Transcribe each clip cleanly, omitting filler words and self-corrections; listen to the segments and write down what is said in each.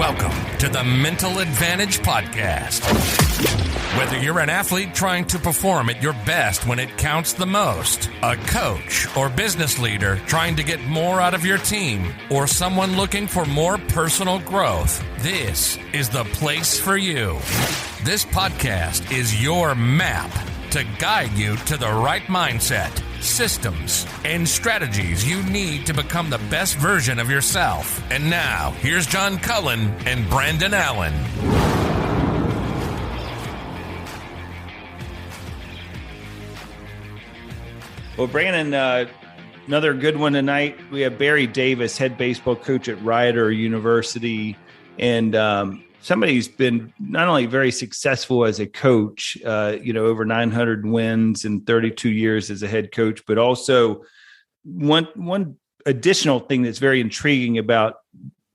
Welcome to the Mental Advantage Podcast. Whether you're an athlete trying to perform at your best when it counts the most, a coach or business leader trying to get more out of your team, or someone looking for more personal growth, this is the place for you. This podcast is your map to guide you to the right mindset, systems, and strategies you need to become the best version of yourself. And now, here's John Cullen and Brandon Allen. Well, Brandon, another good one tonight. We have Barry Davis, head baseball coach at Rider University, and somebody who's been not only very successful as a coach, over 900 wins and 32 years as a head coach, but also one additional thing that's very intriguing about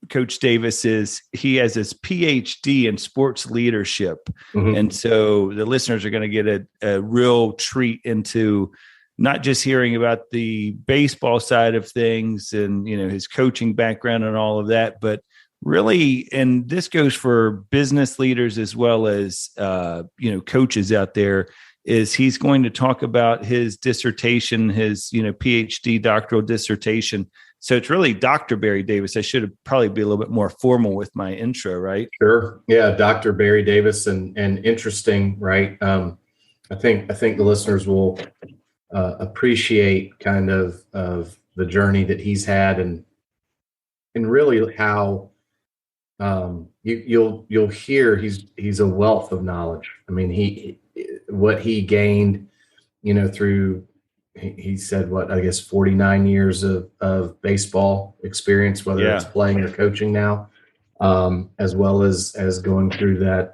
Coach Davis is he has his Ph.D. in sports leadership. Mm-hmm. And so the listeners are going to get a real treat into not just hearing about the baseball side of things and, his coaching background and all of that, but really, and this goes for business leaders as well as, coaches out there, is he's going to talk about his dissertation, his, PhD doctoral dissertation. So it's really Dr. Barry Davis. I should have probably be a little bit more formal with my intro, right? Sure. Yeah. Dr. Barry Davis and interesting, right? I think the listeners will appreciate kind of the journey that he's had and really how you'll hear he's a wealth of knowledge. I mean, what he gained, through, he said, 49 years of baseball experience, whether it's playing or coaching now, as well as going through that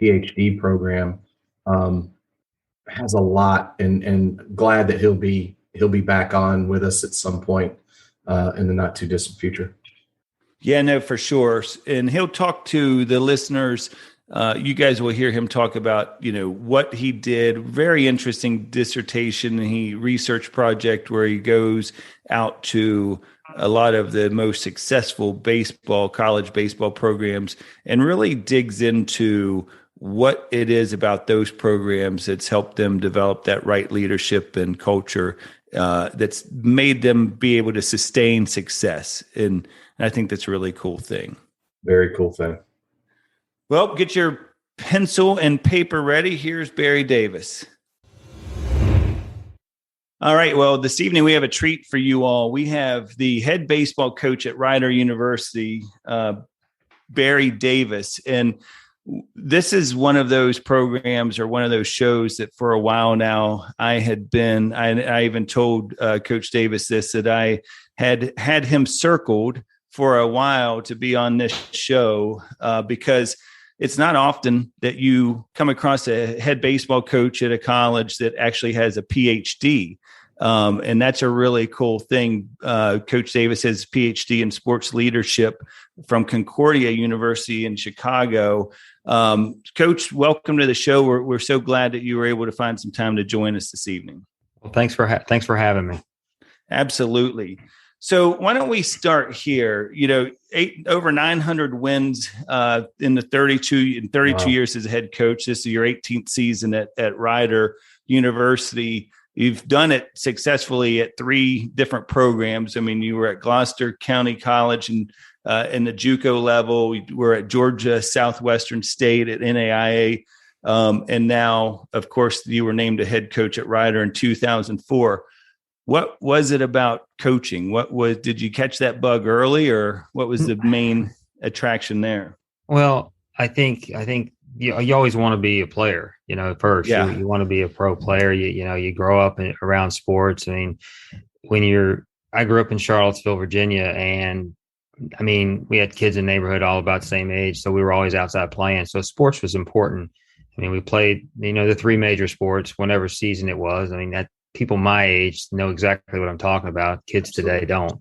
PhD program, has a lot, and glad that he'll be back on with us at some point in the not too distant future. Yeah, no, for sure. And he'll talk to the listeners. You guys will hear him talk about, what he did. Very interesting dissertation. Research project where he goes out to a lot of the most successful college baseball programs and really digs into what it is about those programs that's helped them develop that right leadership and culture that's made them be able to sustain success. And I think that's a really cool thing. Very cool thing. Well, get your pencil and paper ready. Here's Barry Davis. All right. Well, this evening we have a treat for you all. We have the head baseball coach at Rider University, Barry Davis. And this is one of those programs or one of those shows that for a while now I even told Coach Davis this, that I had him circled for a while to be on this show because it's not often that you come across a head baseball coach at a college that actually has a PhD. And that's a really cool thing. Coach Davis has a PhD in sports leadership from Concordia University in Chicago. Coach, welcome to the show. We're so glad that you were able to find some time to join us this evening. Well, thanks for having me. Absolutely. So why don't we start here? Over 900 wins in the 32 wow. years as a head coach. This is your 18th season at Rider University. You've done it successfully at 3 different programs. I mean, you were at Gloucester County College and in the JUCO level. You were at Georgia Southwestern State at NAIA. And now, of course, you were named a head coach at Rider in 2004. What was it about coaching? Did you catch that bug early, or what was the main attraction there? Well, I think you always want to be a player, first. Yeah. You want to be a pro player. You grow up around sports. I mean, I grew up in Charlottesville, Virginia, and I mean, we had kids in the neighborhood all about the same age, so we were always outside playing. So sports was important. I mean, we played, the 3 major sports, whenever season it was. I mean, that people my age know exactly what I'm talking about. Kids today don't.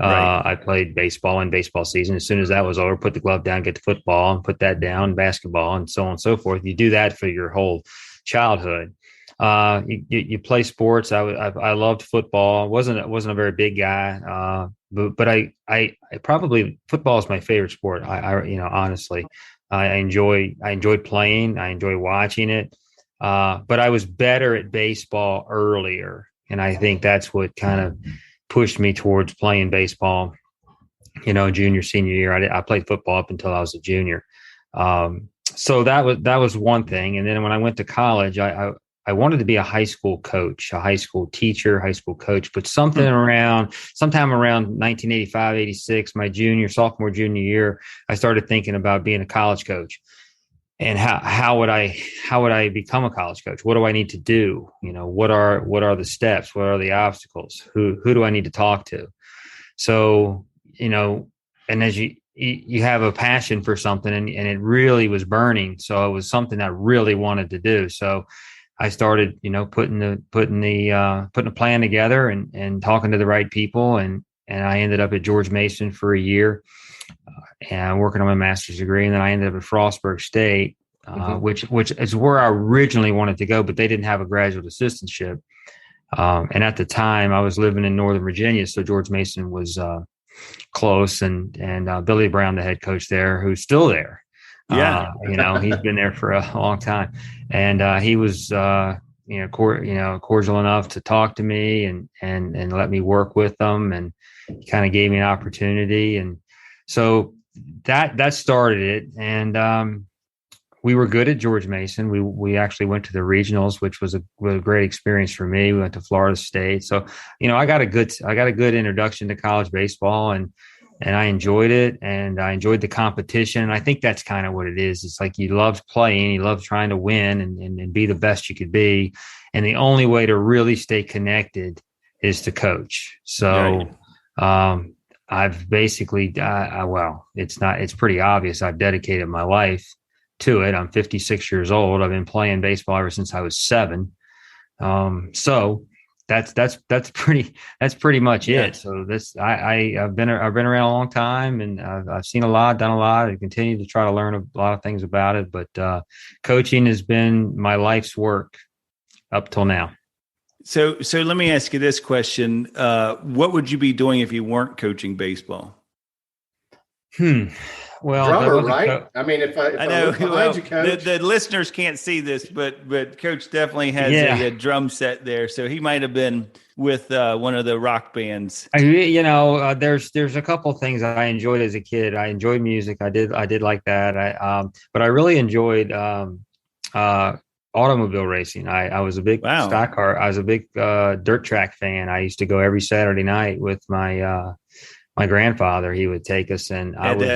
Right. I played baseball in baseball season. As soon as that was over, put the glove down, get the football, and put that down, basketball, and so on and so forth. You do that for your whole childhood. You play sports. I loved football. wasn't a very big guy. but I probably football is my favorite sport. Honestly, I enjoyed playing. I enjoy watching it. But I was better at baseball earlier. And I think that's what kind of pushed me towards playing baseball, junior, senior year. I played football up until I was a junior. So that was one thing. And then when I went to college, I wanted to be a high school coach, a high school teacher, high school coach, but sometime around 1985, 86, my sophomore, junior year, I started thinking about being a college coach. And how would I become a college coach? What do I need to do? What are the steps? What are the obstacles? Who do I need to talk to? So, and as you have a passion for something and it really was burning. So it was something I really wanted to do. So I started, putting a plan together and talking to the right people. And I ended up at George Mason for a year and working on my master's degree. And then I ended up at Frostburg State, which is where I originally wanted to go, but they didn't have a graduate assistantship. And at the time I was living in Northern Virginia. So George Mason was close and Billy Brown, the head coach there, who's still there. Yeah. He's been there for a long time, and he was, cordial enough to talk to me and let me work with them, and he kind of gave me an opportunity, and so that started it. And we were good at George Mason. We actually went to the regionals, which was a great experience for me. We went to Florida State, so I got a good introduction to college baseball, and I enjoyed it, and I enjoyed the competition. And I think that's kind of what it is. It's like you love playing, you love trying to win and be the best you could be. And the only way to really stay connected is to coach. So I've basically, it's pretty obvious. I've dedicated my life to it. I'm 56 years old. I've been playing baseball ever since I was 7. So that's pretty much it. So I've been around a long time, and I've seen a lot, done a lot, and continue to try to learn a lot of things about it. But coaching has been my life's work up till now. So let me ask you this question: what would you be doing if you weren't coaching baseball? Well, drummer, right? I mean, if I know look behind you, Coach. The listeners can't see this, but Coach definitely has a drum set there, so he might have been with one of the rock bands. There's a couple of things I enjoyed as a kid. I enjoyed music. I did like that. But I really enjoyed automobile racing. I was a big stock car. I was a big dirt track fan. I used to go every Saturday night with my grandfather. He would take us, and I was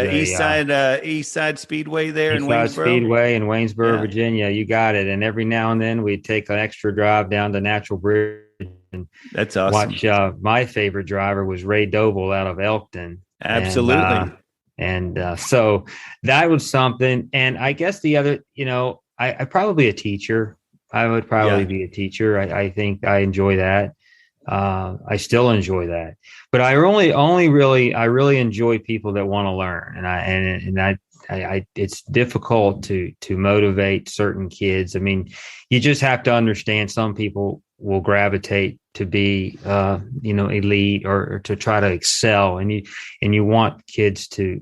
East Side Speedway there East in Side Waynesboro. Speedway in Waynesboro, Virginia. You got it. And every now and then we'd take an extra drive down to Natural Bridge, and that's awesome. Watch. My favorite driver was Ray Doble out of Elkton. Absolutely. And so that was something. And I guess the other, I probably a teacher. I would probably be a teacher. I think I enjoy that. I still enjoy that, but I really enjoy people that want to learn. And I it's difficult to motivate certain kids. I mean, you just have to understand some people will gravitate to be, elite or to try to excel. And you want kids to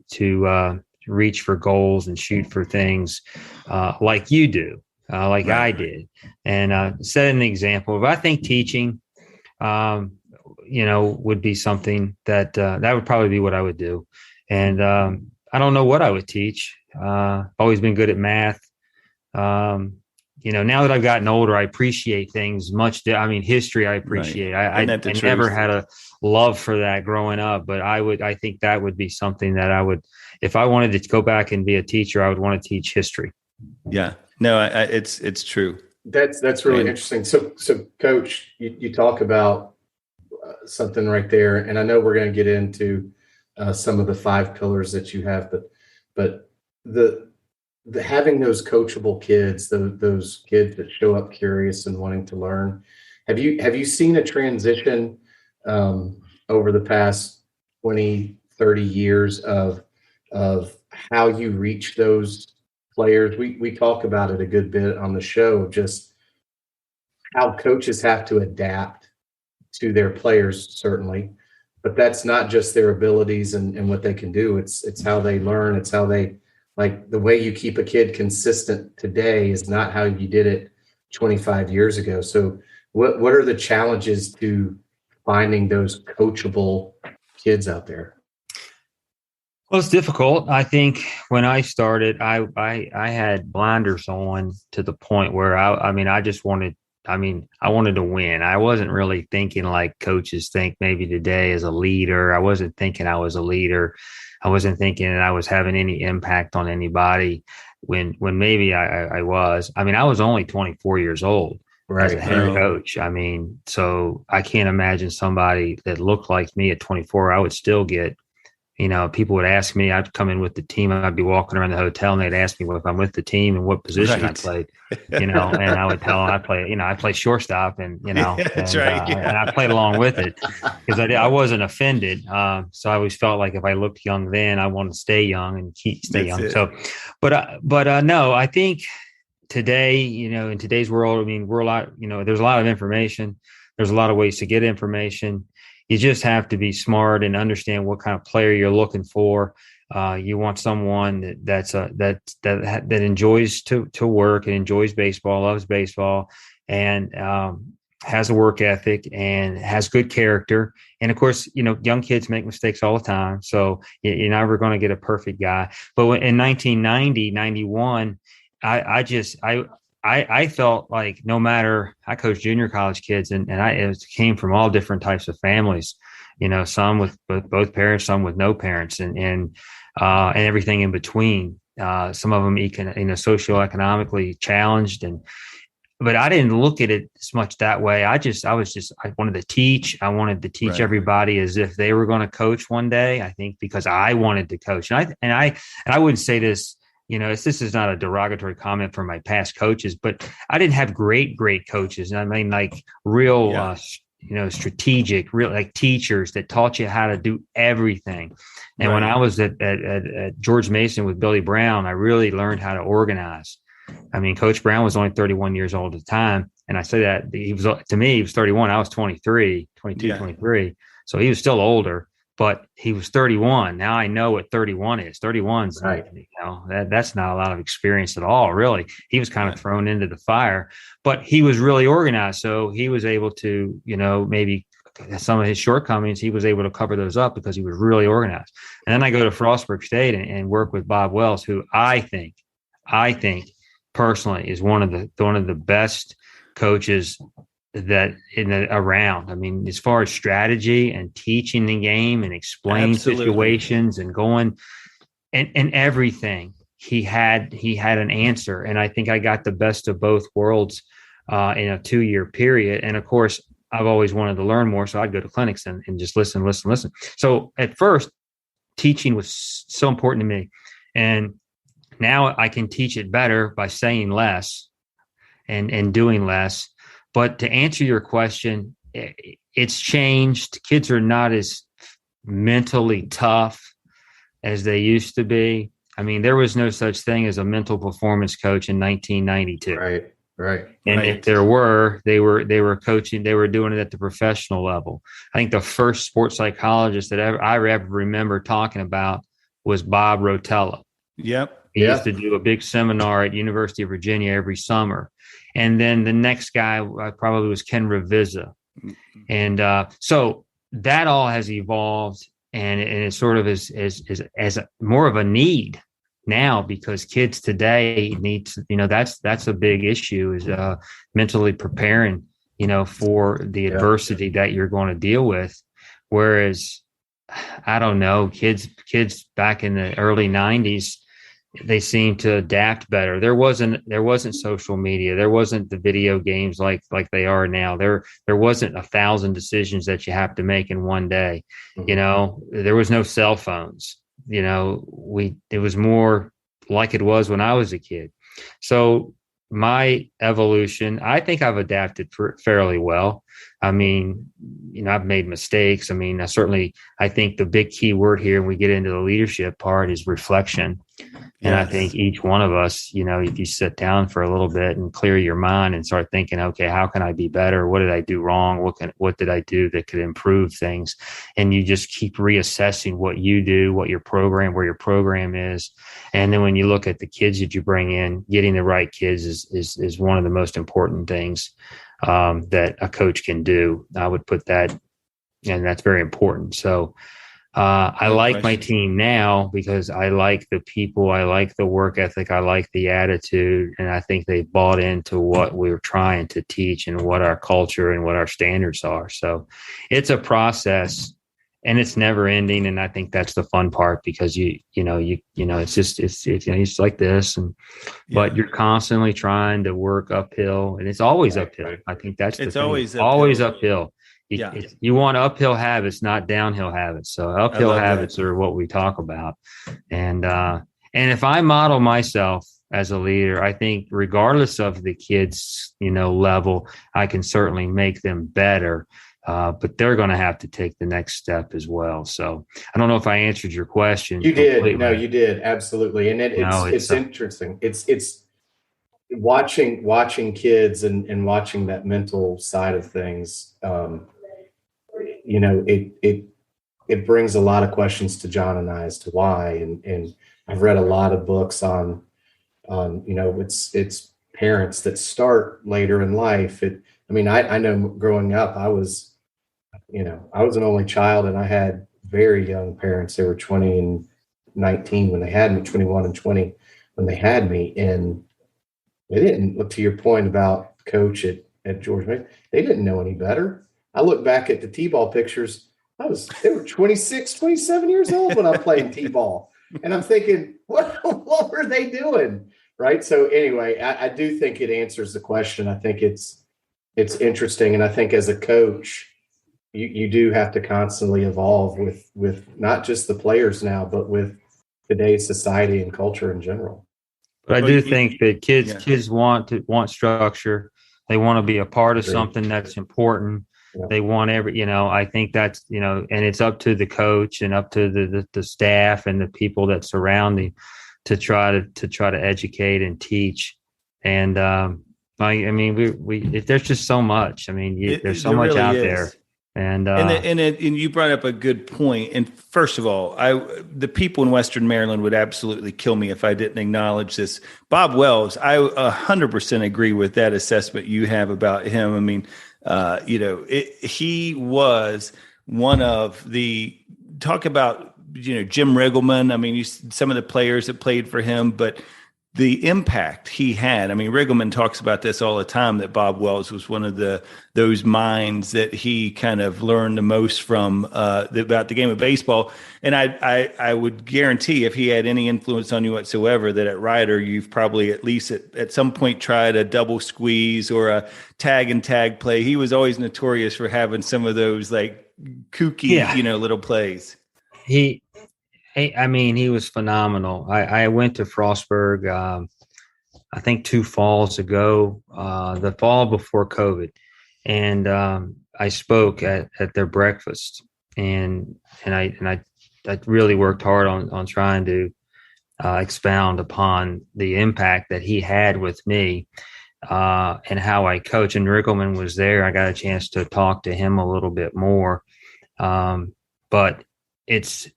reach for goals and shoot for things, like you do, like I did. And set an example. But I think teaching, would be something that would probably be what I would do. And I don't know what I would teach. Always been good at math. Now that I've gotten older, I appreciate things much. History I appreciate. Right. I never had a love for that growing up, but I think that would be something that I would, if I wanted to go back and be a teacher, I would want to teach history. Yeah, no, it's true. That's really interesting. So Coach, you talk about something right there, and I know we're going to get into some of the 5 pillars that you have, but the having those coachable kids, those kids that show up curious and wanting to learn. Have you seen a transition over the past 20, 30 years of how you reach those players? We talk about it a good bit on the show, just how coaches have to adapt to their players, certainly, but that's not just their abilities and what they can do. It's how they learn. It's how they, like, the way you keep a kid consistent today is not how you did it 25 years ago. So what are the challenges to finding those coachable kids out there? Well, it's difficult. I think when I started, I had blinders on to the point where I just wanted, I wanted to win. I wasn't really thinking like coaches think maybe today as a leader. I wasn't thinking I was a leader. I wasn't thinking that I was having any impact on anybody when maybe I was. I was only 24 years old as a head coach. So I can't imagine somebody that looked like me at 24. I would still get, people would ask me, I'd come in with the team, I'd be walking around the hotel and they'd ask me if I'm with the team and what position I played, and I would tell them I play shortstop and, That's right. And I played along with it because I wasn't offended. So I always felt like if I looked young then, I want to stay young and stay young. So, no, I think today, in today's world, we're a lot, there's a lot of information. There's a lot of ways to get information. You just have to be smart and understand what kind of player you're looking for. You want someone that enjoys to work and enjoys baseball, loves baseball, and has a work ethic and has good character. And of course, young kids make mistakes all the time, so you're never going to get a perfect guy. But in 1990, 91, I felt like no matter, I coached junior college kids and it came from all different types of families, some with both parents, some with no parents and everything in between. Some of them, socioeconomically challenged. But I didn't look at it as much that way. I wanted to teach. I wanted to teach everybody as if they were going to coach one day, I think, because I wanted to coach. And I wouldn't say this, this is not a derogatory comment for my past coaches, but I didn't have great coaches. And like real, strategic, real like teachers that taught you how to do everything. And when I was at George Mason with Billy Brown, I really learned how to organize. Coach Brown was only 31 years old at the time. And I say that he was 31. I was 22, 23. So he was still older. But he was 31. Now I know what 31 is. 31's, that's not a lot of experience at all, really. He was kind of thrown into the fire, but he was really organized. So he was able to, maybe some of his shortcomings, he was able to cover those up because he was really organized. And then I go to Frostburg State and work with Bob Wells, who I think personally is one of the best coaches around. As far as strategy and teaching the game and explaining situations and going and everything, he had an answer. And I think I got the best of both worlds in a 2-year period. And of course, I've always wanted to learn more. So I'd go to clinics and just listen. So at first, teaching was so important to me. And now I can teach it better by saying less and doing less. But to answer your question, it's changed. Kids are not as mentally tough as they used to be. There was no such thing as a mental performance coach in 1992. Right. And if there were, they were coaching, they were doing it at the professional level. I think the first sports psychologist that I ever remember talking about was Bob Rotella. Yep. He used to do a big seminar at University of Virginia every summer. And then the next guy probably was Ken Ravizza. And so that all has evolved and it sort of is as more of a need now because kids today need to, that's a big issue is mentally preparing, for the adversity that you're going to deal with. Whereas, I don't know, kids back in the early 90s, they seem to adapt better. There wasn't social media. There wasn't the video games like they are now. There wasn't 1,000 decisions that you have to make in one day. There was no cell phones. It was more like it was when I was a kid. So my evolution, I think I've adapted fairly well. I've made mistakes. I think the big key word here when we get into the leadership part is reflection. And I think each one of us, if you sit down for a little bit and clear your mind and start thinking, okay, how can I be better? What did I do wrong? What did I do that could improve things? And you just keep reassessing what you do, where your program is. And then when you look at the kids that you bring in, getting the right kids is one of the most important things that a coach can do. I would put that, and that's very important. So, I like my team now because I like the people, I like the work ethic, I like the attitude, and I think they bought into what we're trying to teach and what our culture and what our standards are. So it's a process, and it's never ending. And I think that's the fun part because it's like this, but you're constantly trying to work uphill, and it's always uphill. Right. I think that's it's always uphill. You want uphill habits, not downhill habits. So uphill habits are what we talk about. And if I model myself as a leader, I think regardless of the kids, level, I can certainly make them better. But they're going to have to take the next step as well. So I don't know if I answered your question. You did. No, you did. Absolutely. And it's interesting. It's watching kids and watching that mental side of things. It brings a lot of questions to John and I as to why. And I've read a lot of books on it's parents that start later in life. I know growing up, I was an only child, and I had very young parents. They were 20 and 19 when they had me, 21 and 20 when they had me. And they didn't, look to your point about coach at George Mason, they didn't know any better. I look back at the T-ball pictures. They were 26, 27 years old when I'm playing T-ball. And I'm thinking, what were they doing? Right. So anyway, I do think it answers the question. I think it's interesting. And I think as a coach, you do have to constantly evolve with not just the players now, but with today's society and culture in general. But I do think that kids want structure. They want to be a part of something that's important. Yeah. They want I think that's, and it's up to the coach and up to the staff and the people that surround them to try to educate and teach. And there's just so much. There's so much really out there. And you brought up a good point. And first of all, the people in Western Maryland would absolutely kill me if I didn't acknowledge this. Bob Wells, I 100% agree with that assessment you have about him. He was one of the talk about, Jim Riggleman. Some of the players that played for him, but the impact he had. Riggleman talks about this all the time, that Bob Wells was one of those minds that he kind of learned the most from about the game of baseball. And I would guarantee if he had any influence on you whatsoever, that at Rider, you've probably at least at some point tried a double squeeze or a tag and tag play. He was always notorious for having some of those like kooky, little plays. He was phenomenal. I went to Frostburg, I think 2 falls ago, the fall before COVID. And I spoke at their breakfast, and I really worked hard on trying to expound upon the impact that he had with me and how I coach. And Riggleman was there. I got a chance to talk to him a little bit more. But he's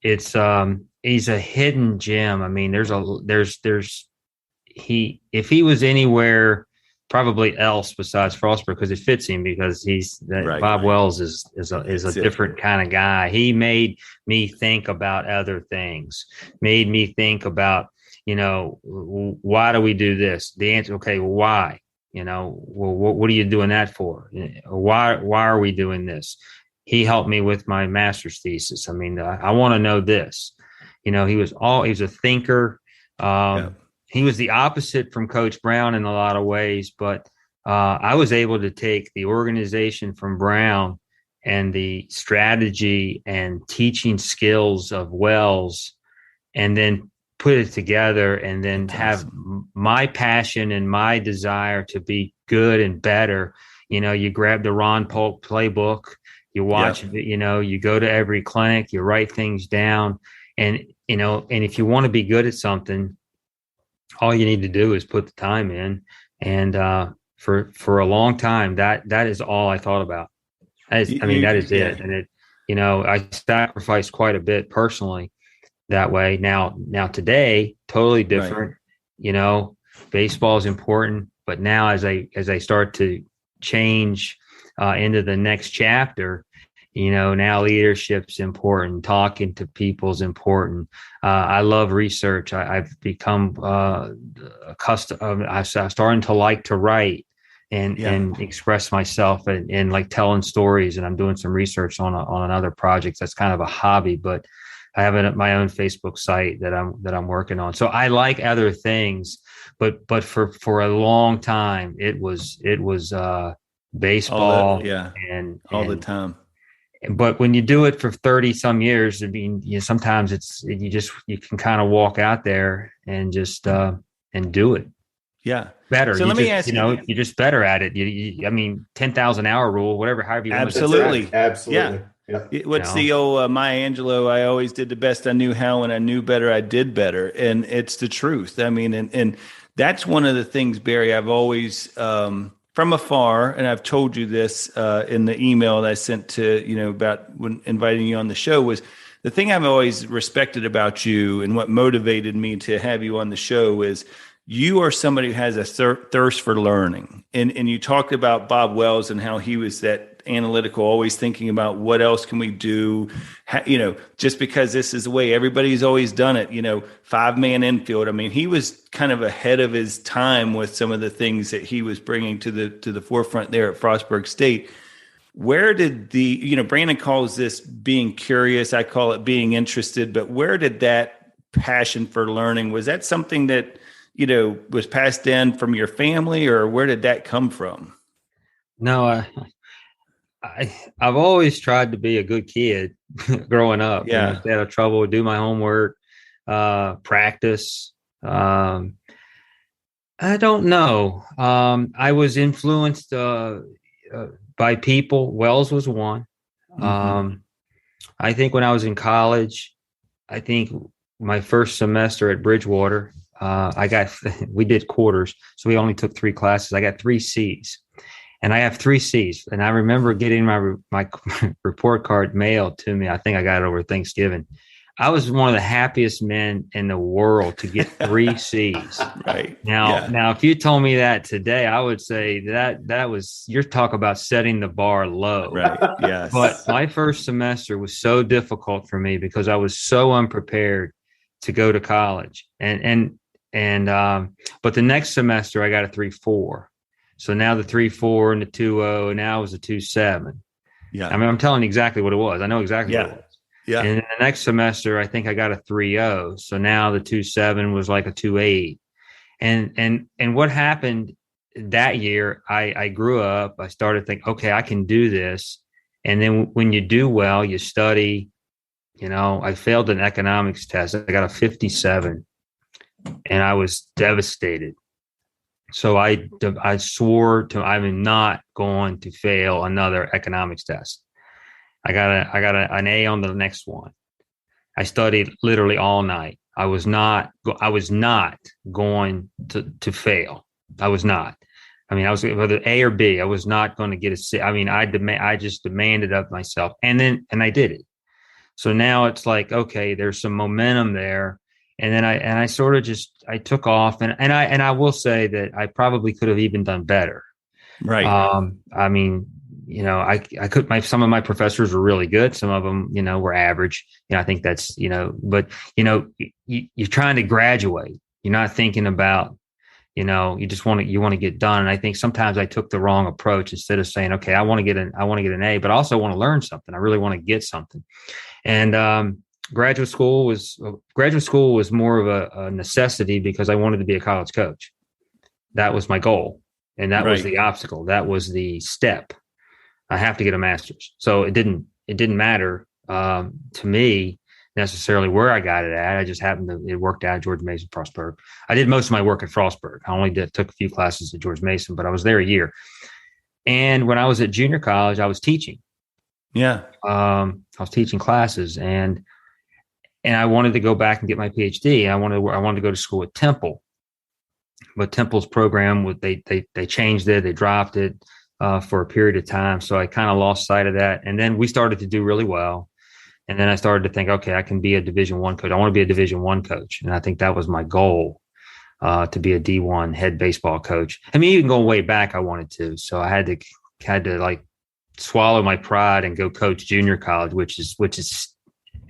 a hidden gem. If he was anywhere probably else besides Frostburg, because it fits him, because Bob Wells is a different kind of guy. He made me think about other things, made me think about, why do we do this? The answer, okay, well, why? What are you doing that for? Why are we doing this? He helped me with my master's thesis. I want to know this. He was a thinker. He was the opposite from Coach Brown in a lot of ways, but I was able to take the organization from Brown and the strategy and teaching skills of Wells, and then put it together, and then have my passion and my desire to be good and better. You grab the Ron Polk playbook. You watch it, you go to every clinic, you write things down, and if you want to be good at something, all you need to do is put the time in. And for a long time, that is all I thought about. That is it. And it, I sacrificed quite a bit personally that way. Now today, totally different. Right. Baseball is important, but now as I start to change into the next chapter, now leadership's important. Talking to people's important. I love research. I've become accustomed. I'm starting to like to write and express myself and like telling stories. And I'm doing some research on another project. That's kind of a hobby, but I have my own Facebook site that I'm working on. So I like other things, but for a long time it was baseball and all the time. But when you do it for 30 some years, I mean, sometimes you can kind of walk out there and just and do it. Yeah. Better. So let me ask you, you're just better at it. I mean, 10,000 hour rule, however you want to do it. Absolutely. Yeah. What's the old Maya Angelou? I always did the best I knew how, and I knew better, I did better. And it's the truth. I mean, and that's one of the things, Barry, I've always, from afar, and I've told you this in the email that I sent to, about when inviting you on the show, was the thing I've always respected about you and what motivated me to have you on the show is you are somebody who has a thirst for learning. And you talked about Bob Wells and how he was that analytical, always thinking about what else can we do, just because this is the way everybody's always done it, 5-man infield. I mean, he was kind of ahead of his time with some of the things that he was bringing to the forefront there at Frostburg State. Where did Brandon calls this being curious, I call it being interested, but where did that passion for learning, was that something that was passed down from your family, or where did that come from? No, I've always tried to be a good kid growing up. Yeah. Stay out of trouble, do my homework, practice. I don't know. I was influenced by people. Wells was one. Mm-hmm. I think when I was in college, I think my first semester at Bridgewater, we did quarters, so we only took 3 classes. I got 3 C's, and I have 3 C's. And I remember getting my report card mailed to me. I think I got it over Thanksgiving. I was one of the happiest men in the world to get 3 C's. Right. Now, if you told me that today, I would say that was, you're talking about setting the bar low. Right. Yes. But my first semester was so difficult for me because I was so unprepared to go to college. But the next semester I got a 3.4. So now the 3.4 and the 2.0, and now it was a 2.7. Yeah. I mean, I'm telling you exactly what it was. I know exactly what it was. Yeah. And the next semester, I think I got a 3.0. So now the 2.7 was like a 2.8. And what happened that year, I grew up, I started thinking, okay, I can do this. And then when you do well, you study, I failed an economics test. I got a 57 and I was devastated. So I swore I'm not going to fail another economics test. I got an A on the next one. I studied literally all night. I was not going to fail. I was not. I mean, I was whether A or B. I was not going to get a C. I mean, I just demanded of myself, and I did it. So now it's like, okay, there's some momentum there, and then I sort of I took off, and I will say that I probably could have even done better. Right. I mean, I could. Some of my professors were really good. Some of them, were average. I think that's, but you're trying to graduate. You're not thinking about, you want to get done. And I think sometimes I took the wrong approach. Instead of saying, okay, I want to get an A, but I also want to learn something. I really want to get something. And graduate school was more of a necessity because I wanted to be a college coach. That was my goal. And that was the obstacle. That was the step. I have to get a master's. So it didn't matter to me necessarily where I got it at. I just it worked out at George Mason, Frostburg. I did most of my work at Frostburg. I only took a few classes at George Mason, but I was there a year. And when I was at junior college, I was teaching. Yeah. I was teaching classes, and I wanted to go back and get my Ph.D. I wanted to go to school at Temple. but Temple's program, they changed it, they dropped it for a period of time. So I kind of lost sight of that. And then we started to do really well. And then I started to think, okay, I can be a Division I coach. I want to be a Division I coach. And I think that was my goal, to be a D1 head baseball coach. I mean, even going way back, I wanted to. So I had to like swallow my pride and go coach junior college, which is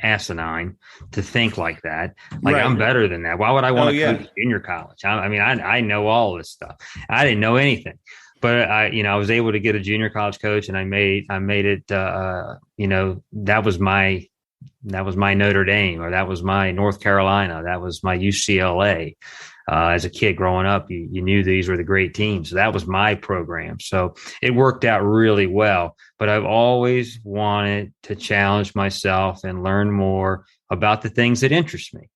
asinine to think like that. Like, right. I'm better than that. Why would I want to coach junior college? I know all this stuff. I didn't know anything. But I was able to get a junior college coach, and I made it. That was my Notre Dame, or that was my North Carolina, that was my UCLA. As a kid growing up, you knew these were the great teams. So that was my program. So it worked out really well. But I've always wanted to challenge myself and learn more about the things that interest me.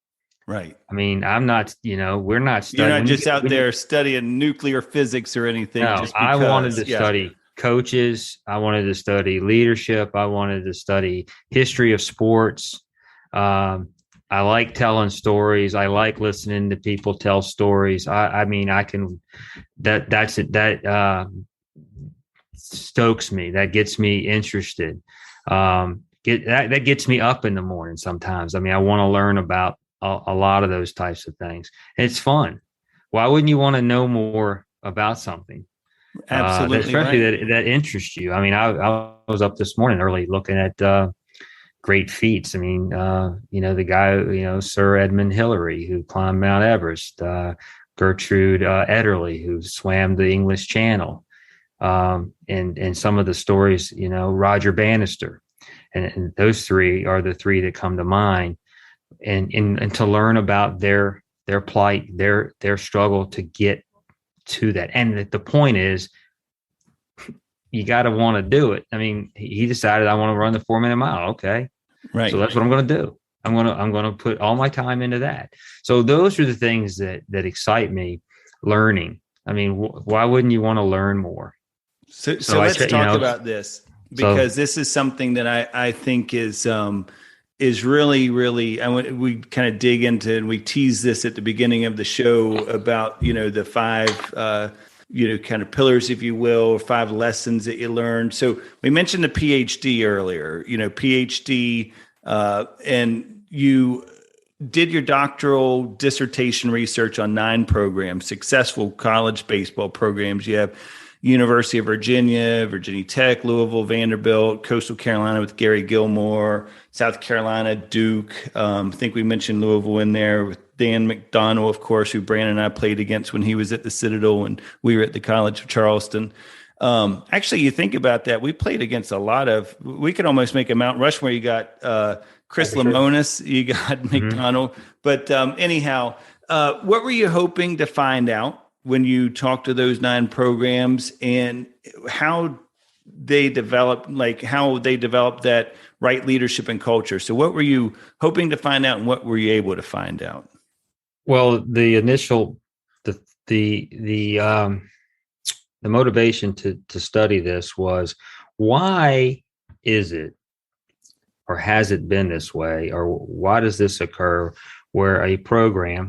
Right. I mean, I'm not, we're not studying. You're not just out there studying nuclear physics or anything. No, just because, I wanted to study coaches. I wanted to study leadership. I wanted to study history of sports. I like telling stories. I like listening to people tell stories. That stokes me. That gets me interested. That gets me up in the morning sometimes. I mean, I want to learn about a lot of those types of things. It's fun. Why wouldn't you want to know more about something? Absolutely, especially right. that interests you. I mean, I was up this morning early looking at great feats. I mean, the guy, Sir Edmund Hillary, who climbed Mount Everest, Gertrude Ederle, who swam the English Channel, and some of the stories, Roger Bannister, and those three are the three that come to mind. And to learn about their plight, their struggle to get to that. And the point is, you got to want to do it. I mean, he decided, I want to run the 4-minute mile. Okay. Right. So that's what I'm going to do. I'm going to put all my time into that. So those are the things that excite me, learning. I mean, why wouldn't you want to learn more? So let's talk about this, because this is something that I think is really, really, we kind of dig into, and we tease this at the beginning of the show about, the 5, kind of pillars, if you will, or 5 lessons that you learned. So we mentioned the Ph.D. earlier, Ph.D. And you did your doctoral dissertation research on 9 programs, successful college baseball programs. You have University of Virginia, Virginia Tech, Louisville, Vanderbilt, Coastal Carolina with Gary Gilmore, South Carolina, Duke. I think we mentioned Louisville in there with Dan McDonnell, of course, who Brandon and I played against when he was at the Citadel and we were at the College of Charleston. Actually, you think about that, we played against we could almost make a Mount Rushmore. You got Chris Lemonis, you got McDonnell. But anyhow, what were you hoping to find out when you talk to those 9 programs, and how they develop that right leadership and culture? So what were you hoping to find out, and what were you able to find out? Well, the initial, the motivation to study this was, why is it, or has it been this way, or why does this occur where a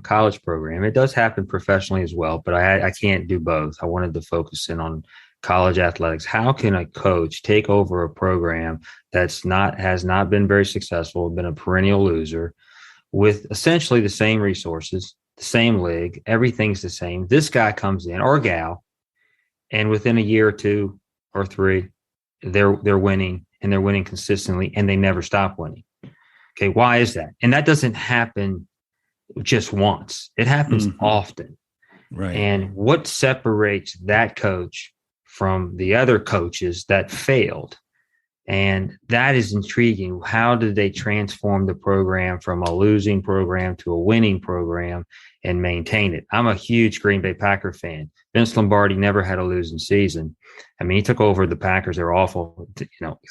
college program, it does happen professionally as well, but I can't do both. I wanted to focus in on college athletics. How can a coach take over a program has not been very successful, been a perennial loser, with essentially the same resources, the same league, everything's the same. This guy comes in, or gal, and within a year or 2 or 3, they're winning, and they're winning consistently, and they never stop winning. Okay, why is that? And that doesn't happen just once. It happens often. Right. And what separates that coach from the other coaches that failed? And that is intriguing. How did they transform the program from a losing program to a winning program and maintain it? I'm a huge Green Bay Packer fan. Vince Lombardi never had a losing season. I mean, he took over the Packers. They're awful.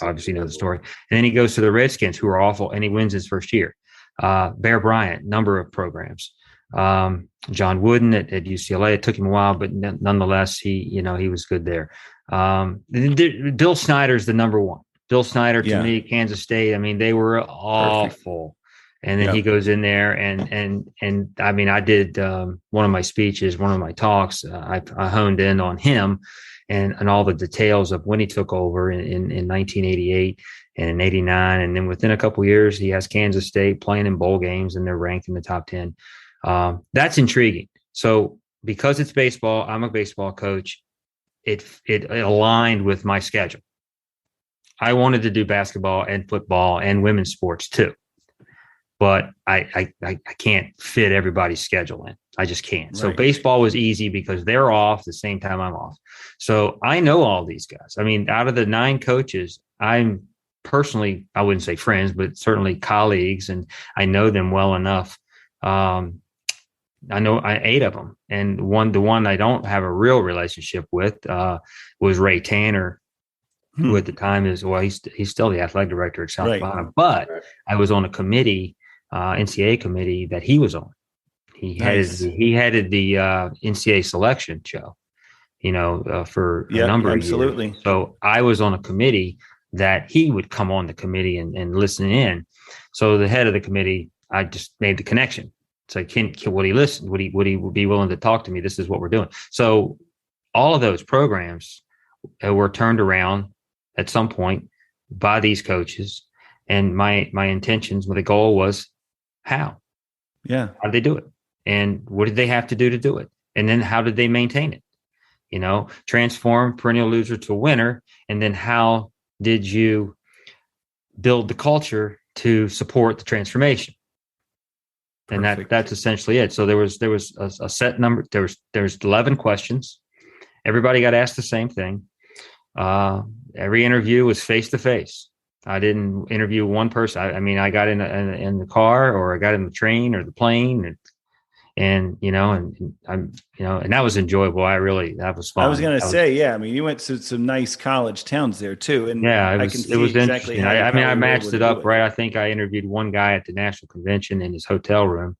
Obviously know the story. And then he goes to the Redskins, who are awful, and he wins his first year. Bear Bryant, number of programs. John Wooden at UCLA. It took him a while, but nonetheless, he was good there. Bill Snyder's the number one. Bill Snyder, to me, Kansas State. I mean, they were awful. And then he goes in there and I mean, I did one of my speeches, one of my talks. I honed in on him and all the details of when he took over in 1988 and in 89. And then within a couple of years, he has Kansas State playing in bowl games and they're ranked in the top 10. That's intriguing. So because it's baseball, I'm a baseball coach. It aligned with my schedule. I wanted to do basketball and football and women's sports too. But I can't fit everybody's schedule in. I just can't. Right. So baseball was easy because they're off the same time I'm off. So I know all these guys. I mean, out of the 9 coaches, I'm personally, I wouldn't say friends, but certainly colleagues, and I know them well enough. I know 8 of them. And the one I don't have a real relationship with was Ray Tanner, who at the time he's still the athletic director at South Carolina. But I was on a committee, NCAA committee that he was on. He headed the NCAA selection show, for a number of years. So I was on a committee that he would come on the committee and listen in. So the head of the committee, I just made the connection. It's like, would he listen? Would he be willing to talk to me? This is what we're doing. So all of those programs were turned around at some point by these coaches. And my intentions, the goal was how did they do it? And what did they have to do it? And then how did they maintain it? Transform perennial loser to winner. And then how did you build the culture to support the transformation? And that's essentially it. So there was a set number. There was 11 questions. Everybody got asked the same thing. Every interview was face to face. I didn't interview one person. I got in the car, or I got in the train or the plane, and that was enjoyable. That was fun. I was going to say, you went to some nice college towns there too. And it was interesting. I matched it up, right? I think I interviewed one guy at the national convention in his hotel room,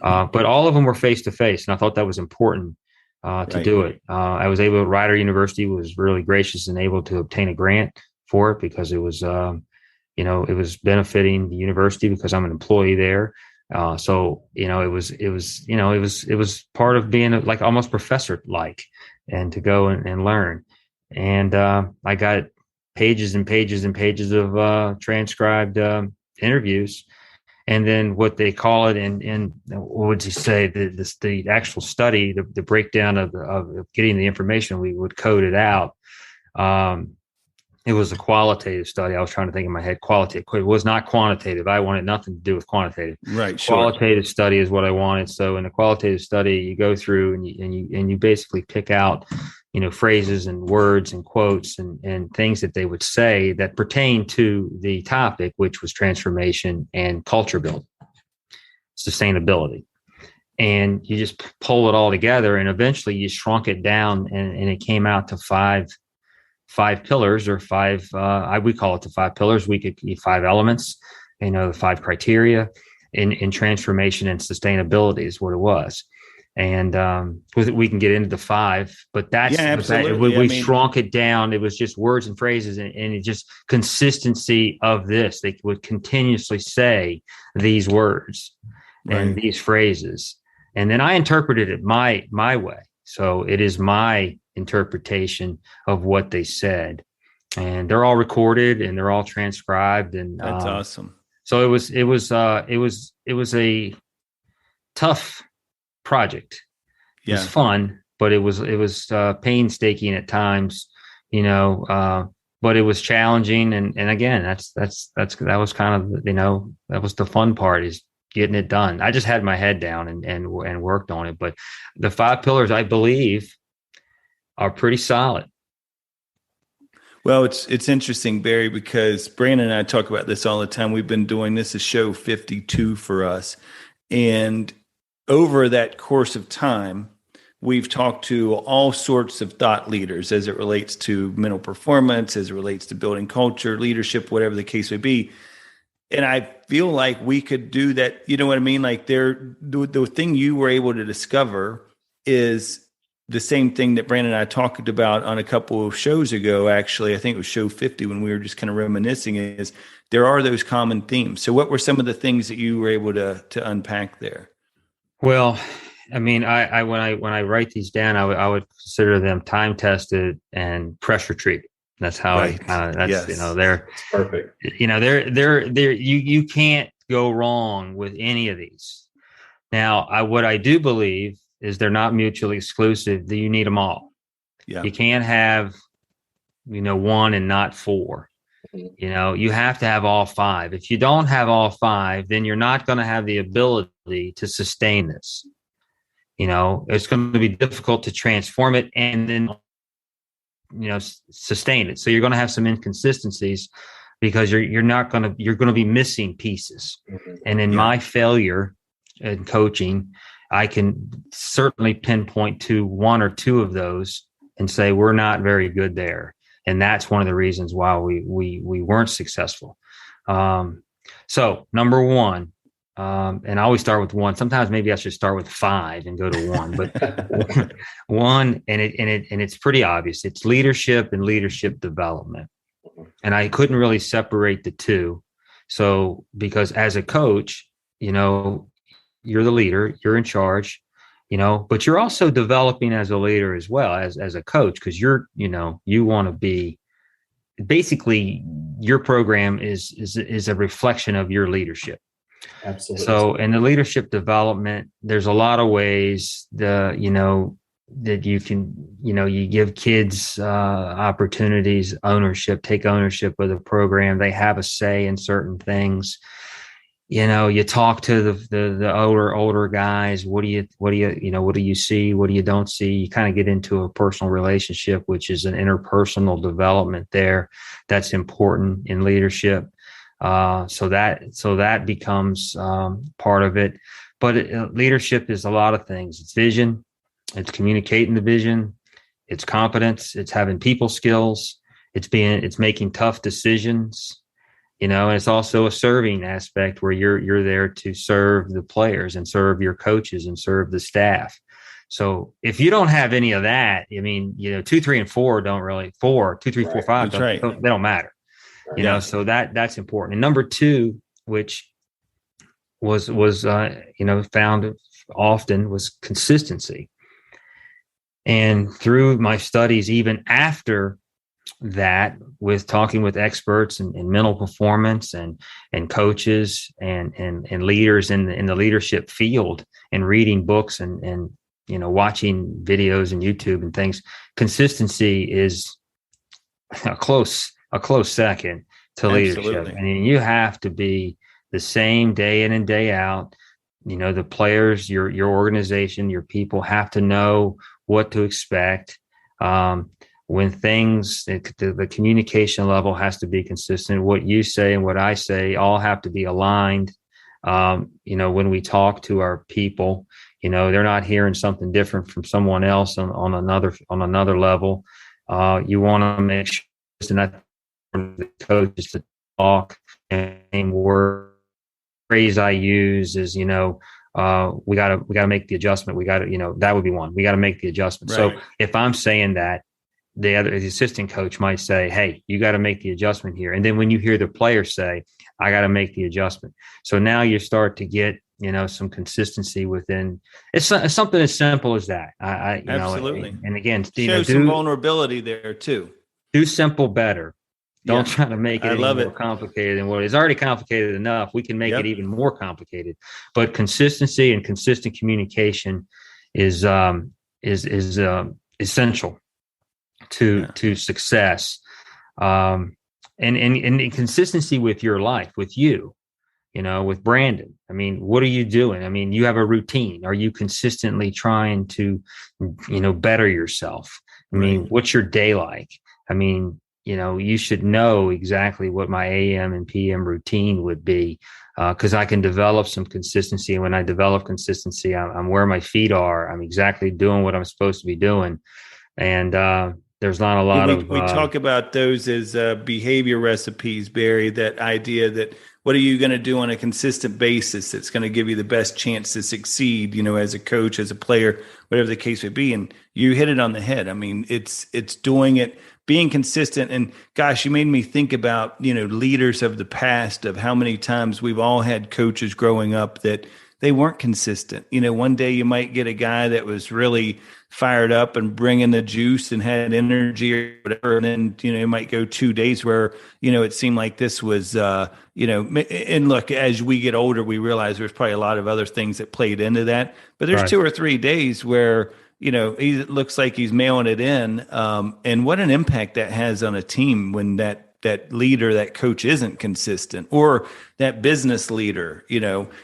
but all of them were face to face. And I thought that was important to do it. I was able, Rider University was really gracious and able to obtain a grant for it because it was, it was benefiting the university because I'm an employee there. So it was part of being like almost professor like, and to go and learn. And I got pages and pages and pages of transcribed interviews, and then what they call it, and what would you say, the actual study, the breakdown of getting the information, we would code it out. It was a qualitative study. I was trying to think in my head, qualitative. It was not quantitative. I wanted nothing to do with quantitative. Right. Sure. Qualitative study is what I wanted. So in a qualitative study, you go through and you basically pick out, phrases and words and quotes and things that they would say that pertain to the topic, which was transformation and culture building, sustainability. And you just pull it all together, and eventually you shrunk it down, and it came out to five pillars, or we call it the 5 pillars. We could be 5 elements, the 5 criteria in transformation and sustainability is what it was. And we can get into the 5, but that's absolutely. We shrunk it down. It was just words and phrases, and it just consistency of this. They would continuously say these words and these phrases, and then I interpreted it my way. So it is my interpretation of what they said, and they're all recorded and they're all transcribed. And that's awesome. So it was a tough project. It was fun, but it was painstaking at times, but it was challenging. And again, that was kind of, that was the fun part, is getting it done. I just had my head down and worked on it. But the 5 pillars, I believe, are pretty solid. Well, it's interesting, Barry, because Brandon and I talk about this all the time. We've been doing this is show 52 for us. And over that course of time, we've talked to all sorts of thought leaders as it relates to mental performance, as it relates to building culture, leadership, whatever the case may be. And I feel like we could do that. You know what I mean? Like the thing you were able to discover is the same thing that Brandon and I talked about on a couple of shows ago. Actually, I think it was show 50 when we were just kind of reminiscing, is there are those common themes. So what were some of the things that you were able to unpack there? Well, I mean, I when I write these down, I would consider them time tested and pressure treated. That's how Yes. they're perfect. You can't go wrong with any of these. Now, what I do believe is they're not mutually exclusive. That you need them all. Yeah. You can't have, one and not four. You have to have all five. If you don't have all five, then you're not going to have the ability to sustain this. It's going to be difficult to transform it and then, sustain it. So you're going to have some inconsistencies because you're going to be missing pieces. Mm-hmm. And in my failure in coaching, I can certainly pinpoint to one or two of those and say, we're not very good there. And that's one of the reasons why we weren't successful. So number one, and I always start with one. Sometimes maybe I should start with five and go to one, but one, and it's pretty obvious. It's leadership and leadership development. And I couldn't really separate the two. So, because as a coach, you're the leader, you're in charge, but you're also developing as a leader as well as a coach, because you want to be, basically your program is a reflection of your leadership. Absolutely. So in the leadership development, there's a lot of ways that you can, you give kids opportunities, take ownership of the program. They have a say in certain things. You talk to the older guys. What do you see? What do you don't see? You kind of get into a personal relationship, which is an interpersonal development there. That's important in leadership. So that becomes part of it. But leadership is a lot of things. It's vision. It's communicating the vision. It's competence. It's having people skills. It's making tough decisions. And it's also a serving aspect where you're there to serve the players and serve your coaches and serve the staff. So if you don't have any of that, 2, 3, and 4 don't really 4, 2, 3, 4, 5. They don't matter. So that's important. And number 2, which was found often, was consistency. And through my studies, even after that, with talking with experts in mental performance and coaches and leaders in the leadership field, and reading books and watching videos and YouTube and things, consistency is a close second to leadership. Absolutely. I mean, you have to be the same day in and day out. The players, your organization, your people have to know what to expect. When things, the communication level has to be consistent. What you say and what I say all have to be aligned. When we talk to our people, they're not hearing something different from someone else on another level. You want to make sure it's not the coaches to talk, and word phrase I use is, we got to make the adjustment. We got to, that would be one. We got to make the adjustment. Right. So if I'm saying that, the assistant coach might say, hey, you got to make the adjustment here. And then when you hear the player say, I got to make the adjustment. So now you start to get, some consistency within. It's something as simple as that. Absolutely. And again, show some vulnerability there too. Do simple better. Don't try to make it more complicated than what is already complicated enough. We can make it even more complicated. But consistency and consistent communication is essential to success, and consistency with your life, with you, with Brandon. I mean, what are you doing? I mean, you have a routine. Are you consistently trying to, better yourself? I mean, what's your day like? I mean, you should know exactly what my AM and PM routine would be, because I can develop some consistency. And when I develop consistency, I'm where my feet are. I'm exactly doing what I'm supposed to be doing. And there's not a lot we talk about those as behavior recipes, Barry, that idea that what are you going to do on a consistent basis that's going to give you the best chance to succeed, as a coach, as a player, whatever the case may be. And you hit it on the head. I mean, it's doing it, being consistent. And gosh, you made me think about, leaders of the past, of how many times we've all had coaches growing up that they weren't consistent. One day you might get a guy that was really fired up and bringing the juice and had energy or whatever. And then, it might go 2 days where, it seemed like this was, and look, as we get older, we realize there's probably a lot of other things that played into that. But there's 2 or 3 days where, he looks like he's mailing it in. And what an impact that has on a team when that leader, that coach isn't consistent, or that business leader,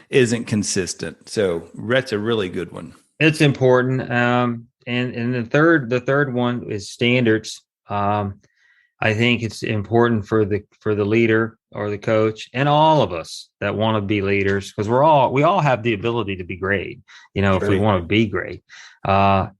isn't consistent. So Rhett's a really good one. It's important. And the third one is standards. I think it's important for the leader or the coach and all of us that want to be leaders, because we all have the ability to be great. If we want to be great,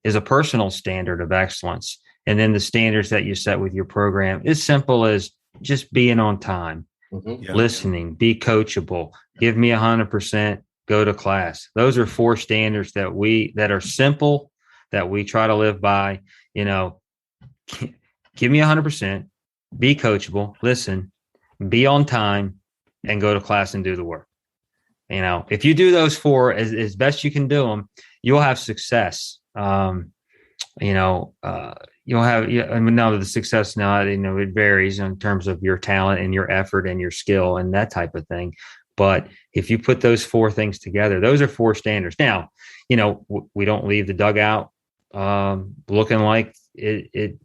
is a personal standard of excellence. And then the standards that you set with your program is simple as just being on time, listening, be coachable, give me 100%, go to class. Those are 4 standards that are simple, that we try to live by. Give me 100%, be coachable, listen, be on time, and go to class and do the work. If you do those 4 as best you can do them, you'll have success. You'll have, now the success now, it varies in terms of your talent and your effort and your skill and that type of thing. But if you put those 4 things together, those are 4 standards. Now, we don't leave the dugout looking like it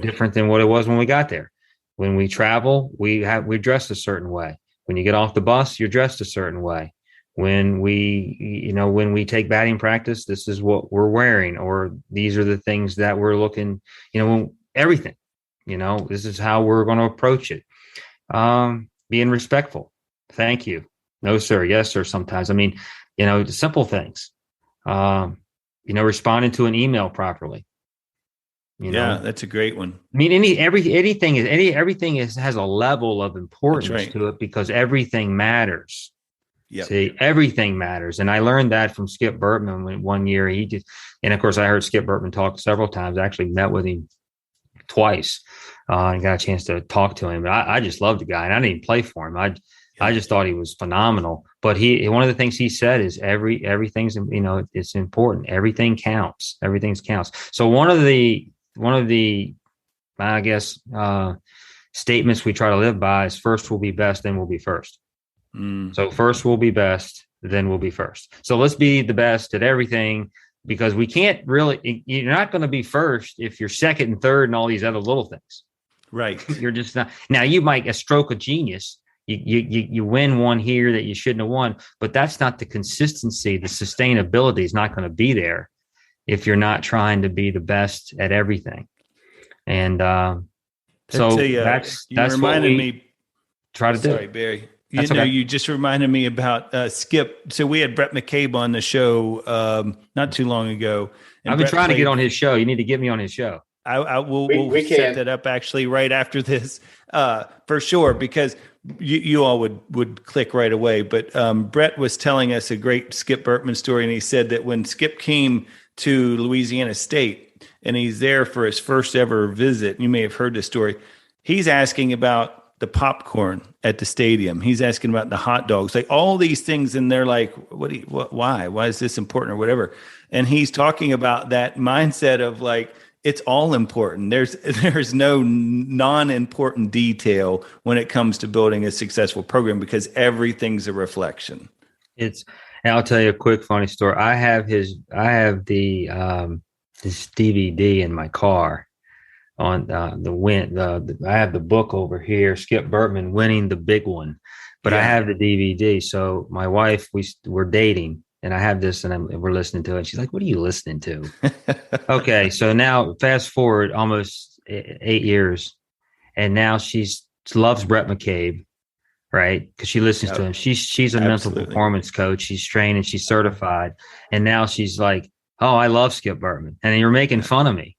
different than what it was when we got there. When we travel, we dress a certain way. When you get off the bus, you're dressed a certain way. When we take batting practice, this is what we're wearing, or these are the things that we're looking, everything, this is how we're going to approach it. Being respectful. Thank you. No, sir. Yes, sir. Sometimes, the simple things, responding to an email properly. Yeah, that's a great one. Everything has a level of importance to it, because everything matters. Yep. See, everything matters. And I learned that from Skip Burtman one year. And of course I heard Skip Burtman talk several times. I actually met with him twice and got a chance to talk to him. But I just loved the guy, and I didn't even play for him. I just thought he was phenomenal. But one of the things he said is everything's, it's important. Everything counts. Everything counts. So one of the I guess statements we try to live by is first will be best, then will be first. So first will be best, then we'll be first. So let's be the best at everything, because we can't really, you're not going to be first if you're second and third and all these other little things. Right. You're just not. Now you might a stroke of genius. You win one here that you shouldn't have won, but that's not the consistency. The sustainability is not going to be there if you're not trying to be the best at everything. And so that's what we try to do. Sorry, Barry. You just reminded me about Skip. So we had Brett McCabe on the show not too long ago. And I've been trying to get on his show. You need to get me on his show. We'll set that up actually right after this for sure, because you all would click right away. But Brett was telling us a great Skip Burtman story, and he said that when Skip came to Louisiana State and he's there for his first ever visit, you may have heard this story, he's asking about the popcorn at the stadium. He's asking about the hot dogs, like all these things. And they're like, why is this important or whatever? And he's talking about that mindset of like, it's all important. There's no non-important detail when it comes to building a successful program, because everything's a reflection. And I'll tell you a quick funny story. I have this DVD in my car on I have the book over here, Skip Burtman Winning the Big One, but I have the DVD. So my wife, we're dating, and I have this, and we're listening to it. She's like, "What are you listening to?" Okay, so now fast forward almost 8 years, and now she loves Brett McCabe, right? Because she listens to him. She's a mental performance coach. She's trained and she's certified, and now she's like, "Oh, I love Skip Burtman," and you're making fun of me.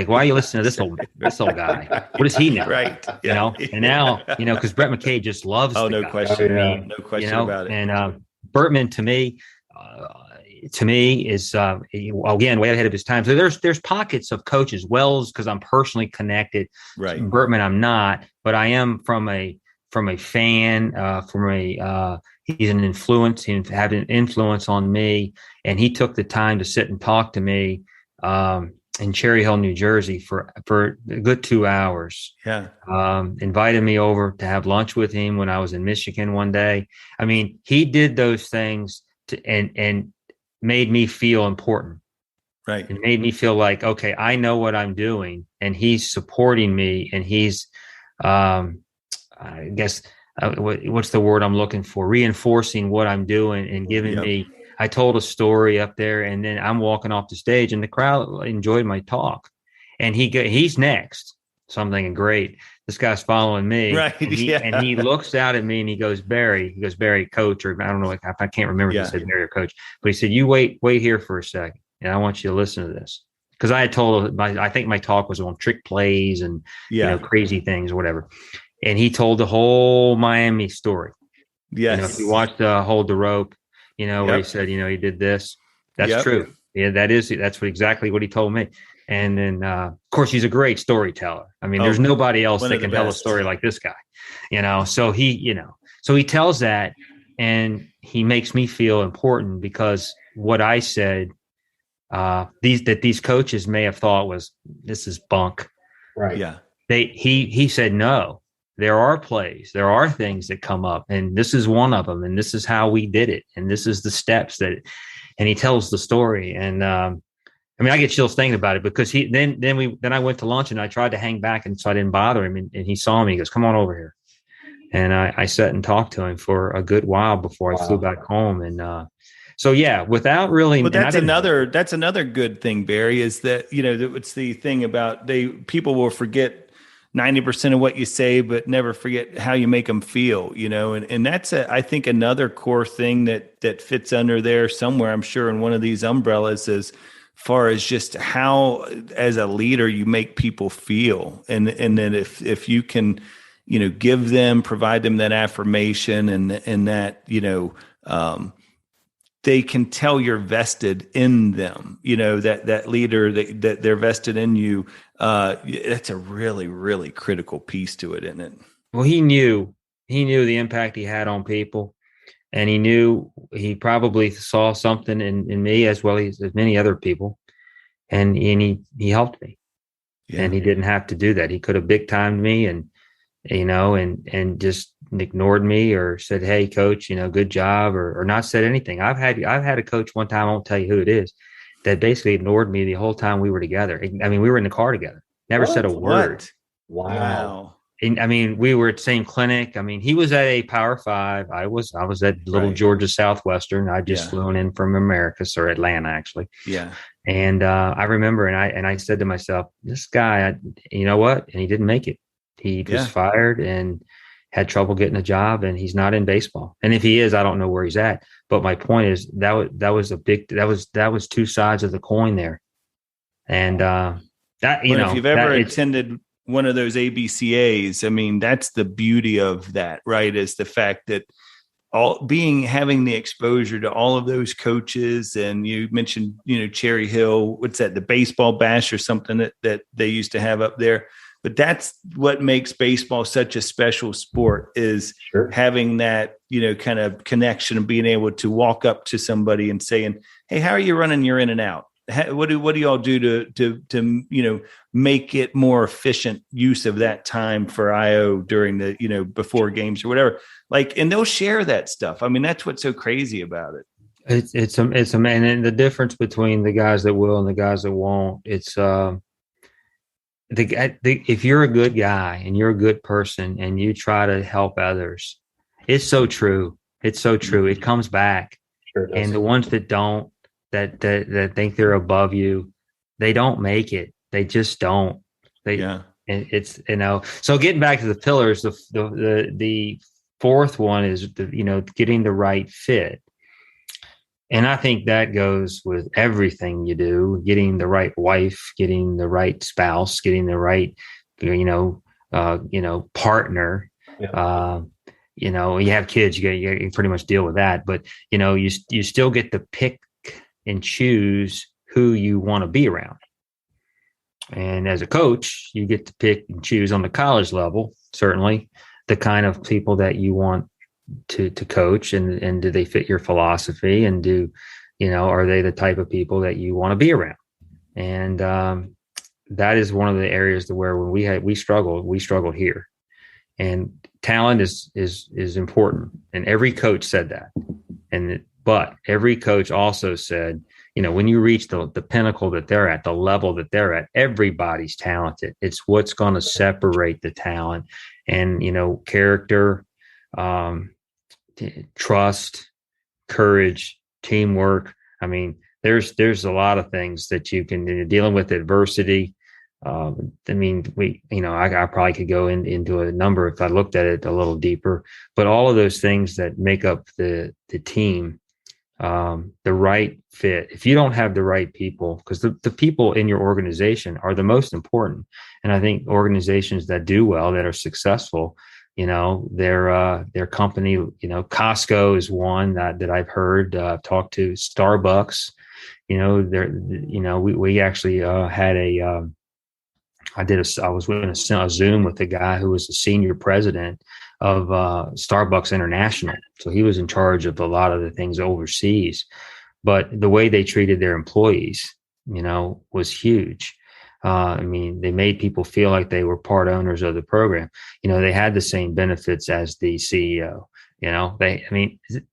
Like, why are you listening to this old guy? What does he know? Right. You know, and now, you know, because Brett McKay just loves the no guy. question. I mean, No question you know, about it. And Bertman, to me is again way ahead of his time. So there's pockets of coaches. Wells, because I'm personally connected. Right. Bertman, I'm not, but I am from a fan, he's an influence. He had an influence on me, and he took the time to sit and talk to me in Cherry Hill, New Jersey, for a good 2 hours. Yeah. Invited me over to have lunch with him when I was in Michigan one day. I mean, he did those things and made me feel important. Right. It made me feel like, okay, I know what I'm doing, and he's supporting me, and he's, I guess, what's the word I'm looking for? Reinforcing what I'm doing and giving me. I told a story up there, and then I'm walking off the stage, and the crowd enjoyed my talk. And he's next. So I'm thinking, great, this guy's following me. Right. And he looks out at me and he goes, Barry, coach, or I don't know, I can't remember if he said Barry or coach, but he said, you wait here for a second, and I want you to listen to this. Because I had told I think my talk was on trick plays and you know, crazy things or whatever. And he told the whole Miami story. Yes. You know, if you watched Hold the Rope, you know, where he said, you know, he did this. That's true. Yeah, that's exactly what he told me. And then, of course, he's a great storyteller. I mean, there's nobody else that can tell a story like this guy, you know. So he tells that, and he makes me feel important, because what I said, these coaches may have thought was, this is bunk. Right. Yeah. He said, no, there are plays, there are things that come up, and this is one of them, and this is how we did it, and this is the steps and he tells the story. And I mean, I get chills thinking about it, because then I went to lunch, and I tried to hang back, and so I didn't bother him, and he saw me. He goes, come on over here. And I sat and talked to him for a good while before I flew back home. And so, yeah, without really. Well, that's another good thing, Barry, is that, you know, it's the thing about people will forget 90% of what you say, but never forget how you make them feel, you know, and that's I think another core thing that fits under there somewhere, I'm sure, in one of these umbrellas, as far as just how, as a leader, you make people feel. And then if you can, you know, provide them that affirmation and that, you know, they can tell you're vested in them, you know, that leader, that they're vested in you. That's a really, really critical piece to it, isn't it? Well, he knew the impact he had on people, and he probably saw something in me as well as many other people. And he helped me, and he didn't have to do that. He could have big timed me and, you know, and just ignored me or said, hey, coach, you know, good job, or not said anything. I've had a coach one time, I won't tell you who it is, that basically ignored me the whole time we were together. I mean, we were in the car together, never said a word. Wow. And, I mean, we were at the same clinic. I mean, he was at a Power 5. I was at little Georgia Southwestern. I just flew in from Americus, or Atlanta, actually. Yeah. And I remember, and I said to myself, this guy, you know what? And he didn't make it. He was fired and had trouble getting a job, and he's not in baseball. And if he is, I don't know where he's at. But my point is that was two sides of the coin there. And if you've ever attended one of those ABCAs, I mean, that's the beauty of that, right? Is the fact that having the exposure to all of those coaches. And you mentioned, you know, Cherry Hill, what's that, the baseball bash or something that they used to have up there. But that's what makes baseball such a special sport, is having that, you know, kind of connection and being able to walk up to somebody and saying, hey, how are you running your in and out? What do y'all do to you know, make it more efficient use of that time for IO during the, you know, before games or whatever, like, and they'll share that stuff. I mean, that's what's so crazy about it. It's a man. And the difference between the guys that will and the guys that won't, it's, if you're a good guy and you're a good person and you try to help others, it's so true. It's so true. It comes back. Sure does. And the ones that don't, that think they're above you, they don't make it. They just don't. And it's, you know, so getting back to the pillars, the fourth one is, you know, getting the right fit. And I think that goes with everything you do, getting the right wife, getting the right spouse, getting the right, partner. Yeah. You have kids, you pretty much deal with that, but you still get to pick and choose who you want to be around. And as a coach, you get to pick and choose on the college level, certainly, the kind of people that you want to coach, and do they fit your philosophy, and are they the type of people that you want to be around? And that is one of the areas where when we struggled here. And talent is important, and every coach said that. But every coach also said, when you reach the pinnacle that they're at, the level that they're at, everybody's talented. It's what's going to separate the talent, and character, trust, courage, teamwork. I mean, there's a lot of things that you can, dealing with adversity. I probably could go into a number if I looked at it a little deeper, but all of those things that make up the team, the right fit. If you don't have the right people, because the people in your organization are the most important. And I think organizations that do well, that are successful, their company, Costco is one that I've heard, talked to. Starbucks, we actually had I was in a Zoom with a guy who was the senior president of Starbucks International. So he was in charge of a lot of the things overseas, but the way they treated their employees, was huge. They made people feel like they were part owners of the program. They had the same benefits as the CEO,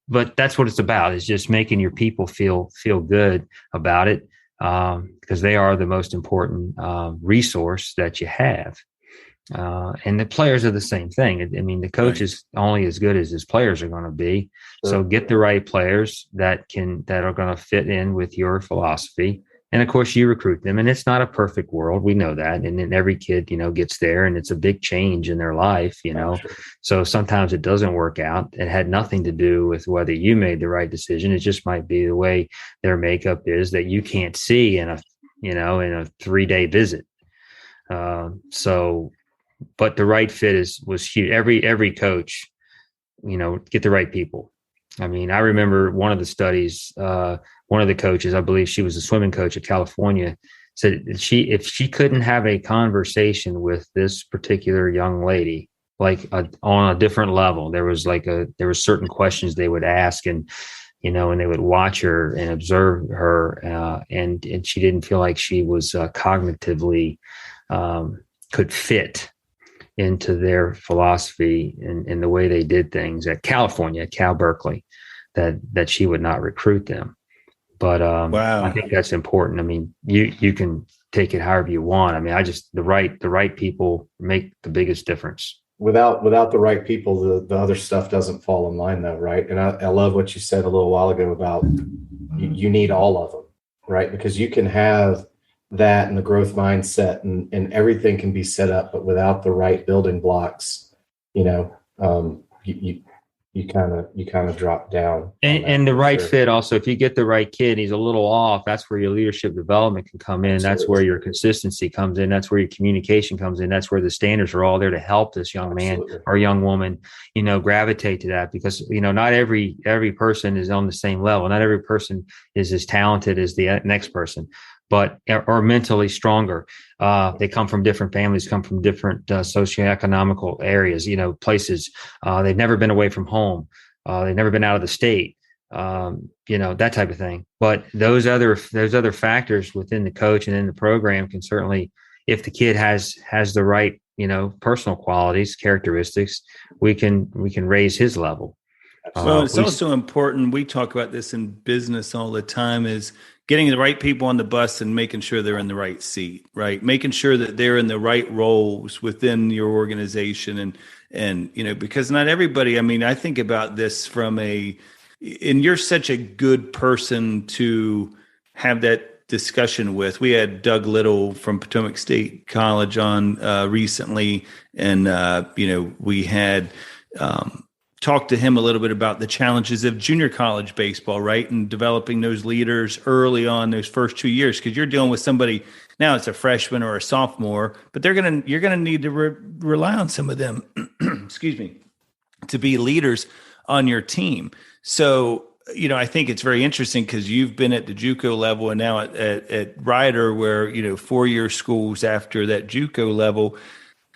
but that's what it's about, is just making your people feel good about it. Because they are the most important resource that you have. And the players are the same thing. The coach is only as good as his players are going to be. Sure. So get the right players that are going to fit in with your philosophy. And of course you recruit them, and it's not a perfect world. We know that. And then every kid, gets there, and it's a big change in their life, Sure. So sometimes it doesn't work out. It had nothing to do with whether you made the right decision. It just might be the way their makeup is that you can't see in a 3-day visit. But the right fit was huge. Every coach, get the right people. I remember one of the studies, one of the coaches, I believe she was a swimming coach at California, said if she couldn't have a conversation with this particular young lady, on a different level, there was certain questions they would ask, and and they would watch her and observe her, and she didn't feel like she was cognitively could fit into their philosophy and the way they did things at Cal Berkeley, that she would not recruit them. But wow. I think that's important. You can take it however you want. The right people make the biggest difference. Without the right people, the other stuff doesn't fall in line, though, right? And I love what you said a little while ago about you need all of them, right? Because you can have that and the growth mindset and everything can be set up, but without the right building blocks, you kind of drop down. And the right fit also, if you get the right kid, he's a little off, that's where your leadership development can come in. Absolutely. That's where your consistency comes in. That's where your communication comes in. That's where the standards are all there to help this young man or young woman, gravitate to that, because, not every person is on the same level. Not every person is as talented as the next person, but are mentally stronger. They come from different families, come from different socioeconomical areas, places. They've never been away from home. They've never been out of the state, that type of thing. But those other factors within the coach and in the program can certainly, if the kid has the right, personal qualities, characteristics, we can raise his level. Well, it's also important. We talk about this in business all the time, is getting the right people on the bus and making sure they're in the right seat, right? Making sure that they're in the right roles within your organization. And because not everybody, I think about this and you're such a good person to have that discussion with. We had Doug Little from Potomac State College on recently, and we had talk to him a little bit about the challenges of junior college baseball, right? And developing those leaders early on those first 2 years, because you're dealing with somebody now, it's a freshman or a sophomore, but you're going to need to rely on some of them, excuse me, to be leaders on your team. So, I think it's very interesting because you've been at the JUCO level and now at Rider, where, 4-year schools after that JUCO level,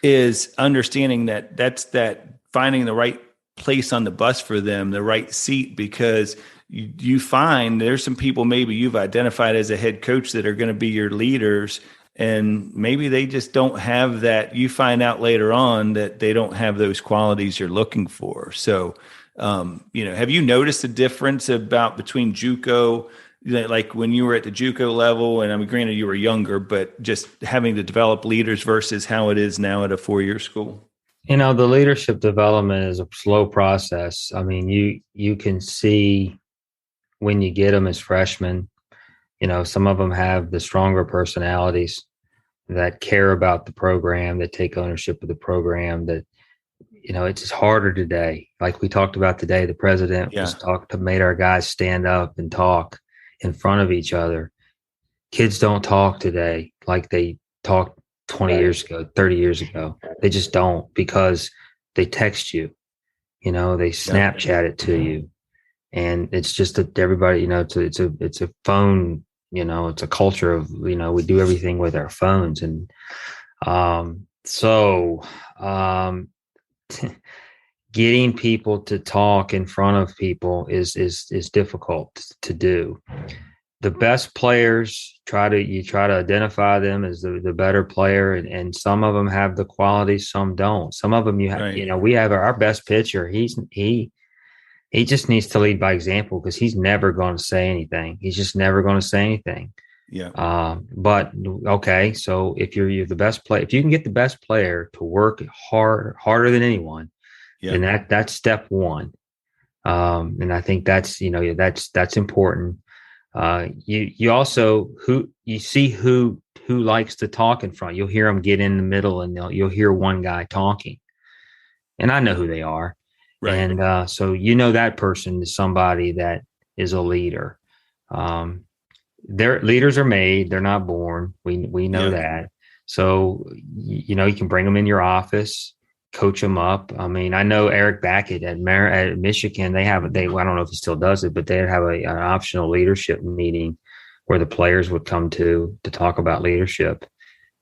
is understanding that that's that finding the right place on the bus for them, the right seat, because you find there's some people maybe you've identified as a head coach that are going to be your leaders, and maybe they just don't have that. You find out later on that they don't have those qualities you're looking for. So, have you noticed a difference between JUCO, like when you were at the JUCO level, and granted you were younger, but just having to develop leaders versus how it is now at a 4-year school? The leadership development is a slow process. You can see when you get them as freshmen, some of them have the stronger personalities that care about the program, that take ownership of the program, that, it's just harder today. Like we talked about today, the president made our guys stand up and talk in front of each other. Kids don't talk today like they talked 20 years ago, 30 years ago. They just don't, because they text you, they Snapchat it to you. And it's just that everybody, it's a phone, it's a culture of, we do everything with our phones. And getting people to talk in front of people is difficult to do. The best players, you try to identify them as the better player, and some of them have the qualities, some don't. Some of them we have our best pitcher. He just needs to lead by example, because he's never going to say anything. He's just never going to say anything. Yeah. But okay, so if you're the best player, if you can get the best player to work harder than anyone, then that's step one. And I think that's important. You also see who likes to talk in front. You'll hear them get in the middle, and you'll hear one guy talking, and I know who they are. Right. And so that person is somebody that is a leader. Their leaders are made; they're not born. We know that. So you can bring them in your office, coach them up. I know Eric Backett at Michigan. I don't know if he still does it, but they'd have an optional leadership meeting where the players would come to talk about leadership.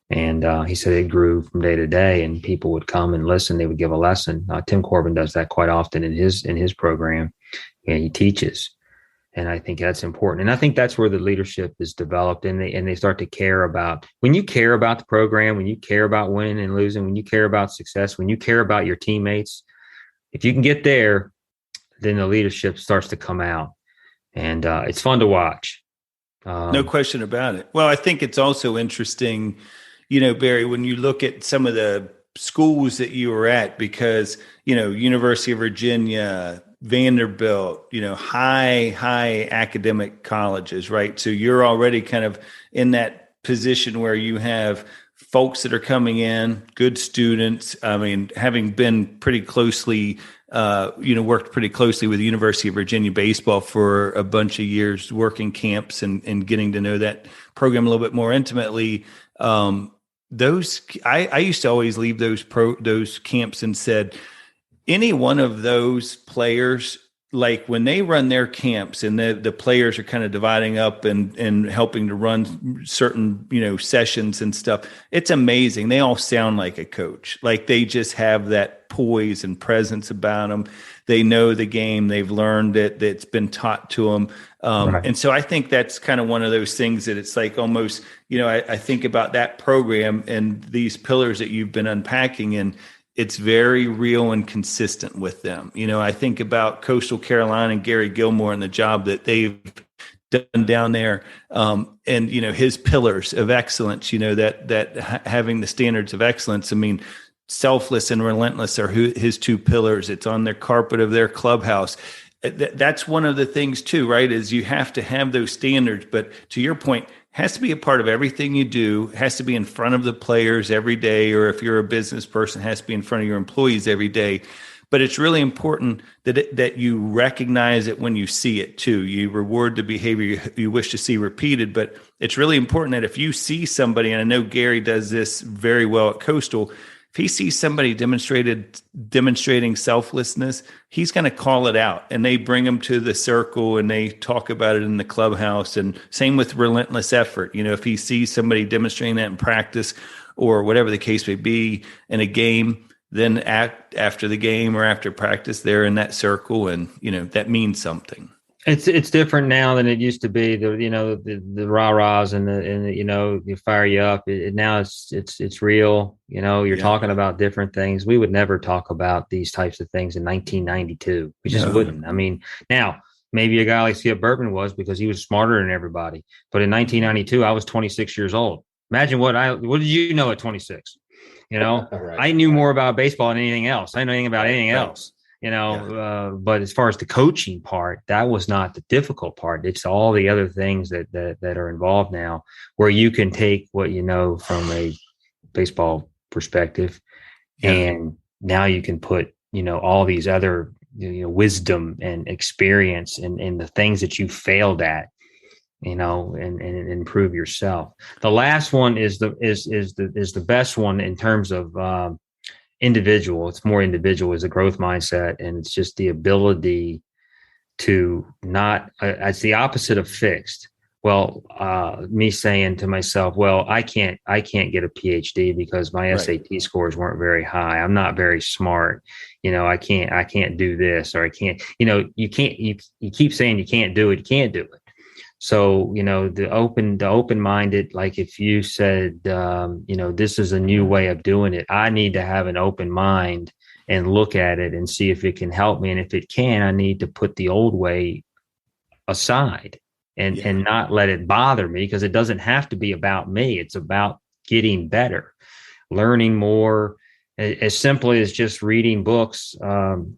And he said it grew from day to day, and people would come and listen. They would give a lesson. Tim Corbin does that quite often in his program, and he teaches. And I think that's important. And I think that's where the leadership is developed, and they start to care about, when you care about the program, when you care about winning and losing, when you care about success, when you care about your teammates, if you can get there, then the leadership starts to come out, and it's fun to watch. No question about it. Well, I think it's also interesting, Barry, when you look at some of the schools that you were at, because, University of Virginia, Vanderbilt, high academic colleges, right? So you're already kind of in that position where you have folks that are coming in, good students. Having been pretty closely, worked pretty closely with the University of Virginia baseball for a bunch of years, working camps and getting to know that program a little bit more intimately. I used to always leave those camps and said, any one of those players, like when they run their camps and the players are kind of dividing up and helping to run certain, sessions and stuff, it's amazing. They all sound like a coach. Like they just have that poise and presence about them. They know the game. They've learned it. That's been taught to them. Right. And so I think that's kind of one of those things that it's like almost, I think about that program and these pillars that you've been unpacking, and it's very real and consistent with them. I think about Coastal Carolina and Gary Gilmore and the job that they've done down there. And his pillars of excellence, that having the standards of excellence. Selfless and relentless are his two pillars. It's on their carpet of their clubhouse. That's one of the things too, right? Is you have to have those standards, but to your point, has to be a part of everything you do, has to be in front of the players every day, or if you're a business person, has to be in front of your employees every day. but it's really important that you recognize it when you see it too. You reward the behavior you wish to see repeated, but it's really important that if you see somebody, and I know Gary does this very well at Coastal, if he sees somebody demonstrating selflessness, he's going to call it out, and they bring them to the circle and they talk about it in the clubhouse. And same with relentless effort. If he sees somebody demonstrating that in practice or whatever the case may be in a game, then after the game or after practice, they're in that circle, and that means something. It's different now than it used to be. The rah-rahs and the you fire you up. Now it's real. You're talking about different things. We would never talk about these types of things in 1992. We just wouldn't. I mean, now maybe a guy like Skip Bertman was, because he was smarter than everybody. But in 1992, I was 26 years old. Imagine what did you know at 26? Right. I knew more about baseball than anything else. I didn't know anything about anything else. But as far as the coaching part, that was not the difficult part. It's all the other things that are involved now, where you can take what you know from a baseball perspective, and now you can put, all these other, wisdom and experience and the things that you failed at, and improve yourself. The last one is the best one in terms of, individual. It's more individual, is a growth mindset, and it's just the ability to not it's the opposite of fixed. Well, me saying to myself, well, I can't get a PhD because my SAT scores weren't very high. I'm not very smart. I can't do this, or I can't, you keep saying you can't do it. You can't do it. So, the open-minded, like if you said, this is a new way of doing it, I need to have an open mind and look at it and see if it can help me. And if it can, I need to put the old way aside and not let it bother me, because it doesn't have to be about me. It's about getting better, learning more, as simply as just reading books, going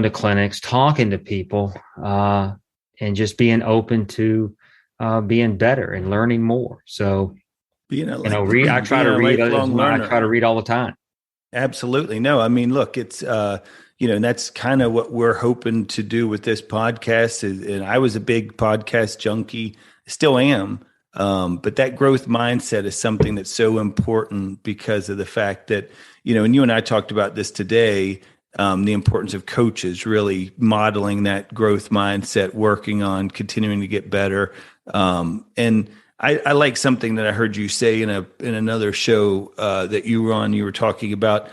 to clinics, talking to people, and just being open to being better and learning more. So, I try to read. I try to read all the time. Absolutely. No, I mean, look, it's and that's kind of what we're hoping to do with this podcast. And I was a big podcast junkie, still am. But that growth mindset is something that's so important because of the fact that, and you and I talked about this today. The importance of coaches really modeling that growth mindset, working on continuing to get better. And I like something that I heard you say in another show that you were on. You were talking about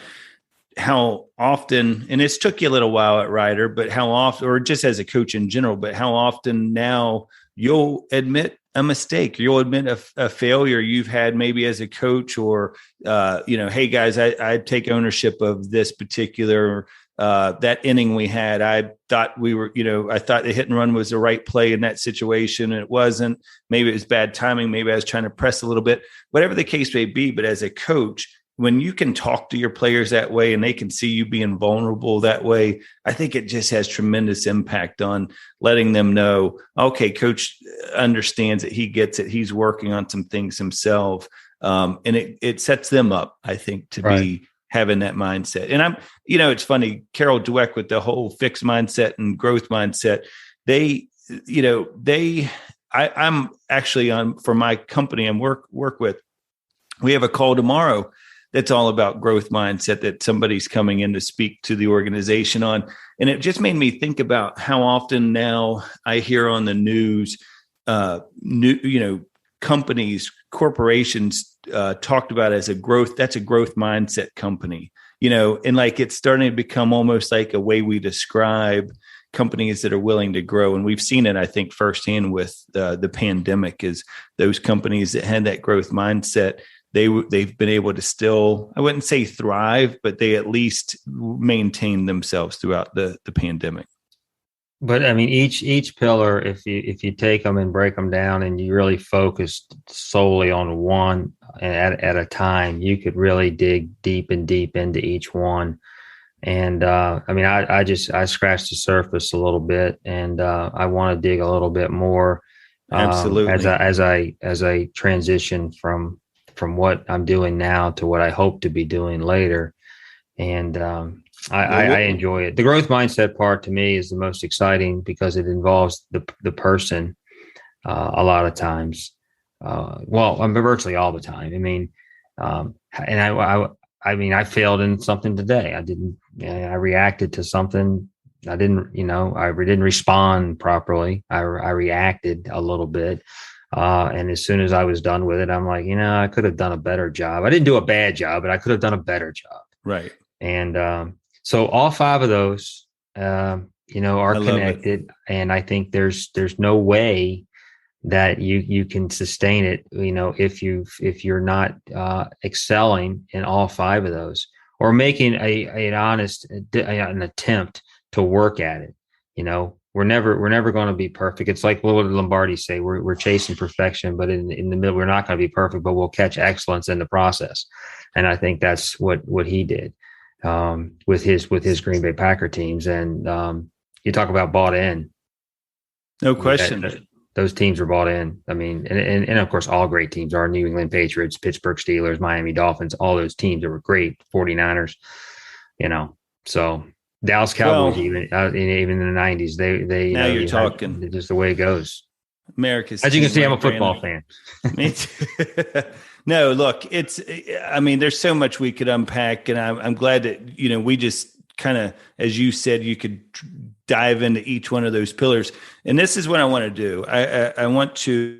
how often, and it's took you a little while at Ryder, but how often, or just as a coach in general, but how often now you'll admit a mistake, you'll admit a failure you've had maybe as a coach, or, hey guys, I take ownership of this particular, that inning we had. I thought I thought the hit and run was the right play in that situation. And it wasn't. Maybe it was bad timing. Maybe I was trying to press a little bit, whatever the case may be. But as a coach, when you can talk to your players that way and they can see you being vulnerable that way, I think it just has tremendous impact on letting them know, okay, coach understands it. He gets it. He's working on some things himself. And it sets them up, I think, to be having that mindset. And it's funny, Carol Dweck with the whole fixed mindset and growth mindset, I'm actually on, for my company I'm work with, we have a call tomorrow that's all about growth mindset that somebody's coming in to speak to the organization on. And it just made me think about how often now I hear on the news, companies, corporations talked about as that's a growth mindset company, and like it's starting to become almost like a way we describe companies that are willing to grow. And we've seen it, I think, firsthand with the pandemic, is those companies that had that growth mindset, they've been able to still, I wouldn't say thrive, but they at least maintain themselves throughout the pandemic. But I mean, each pillar, if you take them and break them down and you really focus solely on one at a time, you could really dig deep into each one. And I scratched the surface a little bit, and I want to dig a little bit more. Absolutely. As I transition from what I'm doing now to what I hope to be doing later. And I enjoy it. The growth mindset part to me is the most exciting because it involves the person a lot of times. Virtually all the time. I mean, I failed in something today. I reacted to something. I didn't respond properly. I reacted a little bit. And as soon as I was done with it, I'm like, I could have done a better job. I didn't do a bad job, but I could have done a better job. Right. And so all 5 of those, are connected. And I think there's no way that you can sustain it, if you're not excelling in all 5 of those, or making an attempt to work at it. We're never going to be perfect. It's like what did Lombardi say? We're chasing perfection, but in the middle, we're not going to be perfect, but we'll catch excellence in the process. And I think that's what he did with his Green Bay Packer teams. And you talk about bought in. No question. Those teams are bought in. I mean, and of course, all great teams are New England Patriots, Pittsburgh Steelers, Miami Dolphins, all those teams that were great, 49ers, so Dallas Cowboys, even in the 90s, they now you're talking. Just the way it goes. America's. As you can see, I'm a football fan. Me too. No, look, there's so much we could unpack, and I'm glad that, we just kind of, as you said, you could dive into each one of those pillars. And this is what I want to do. I want to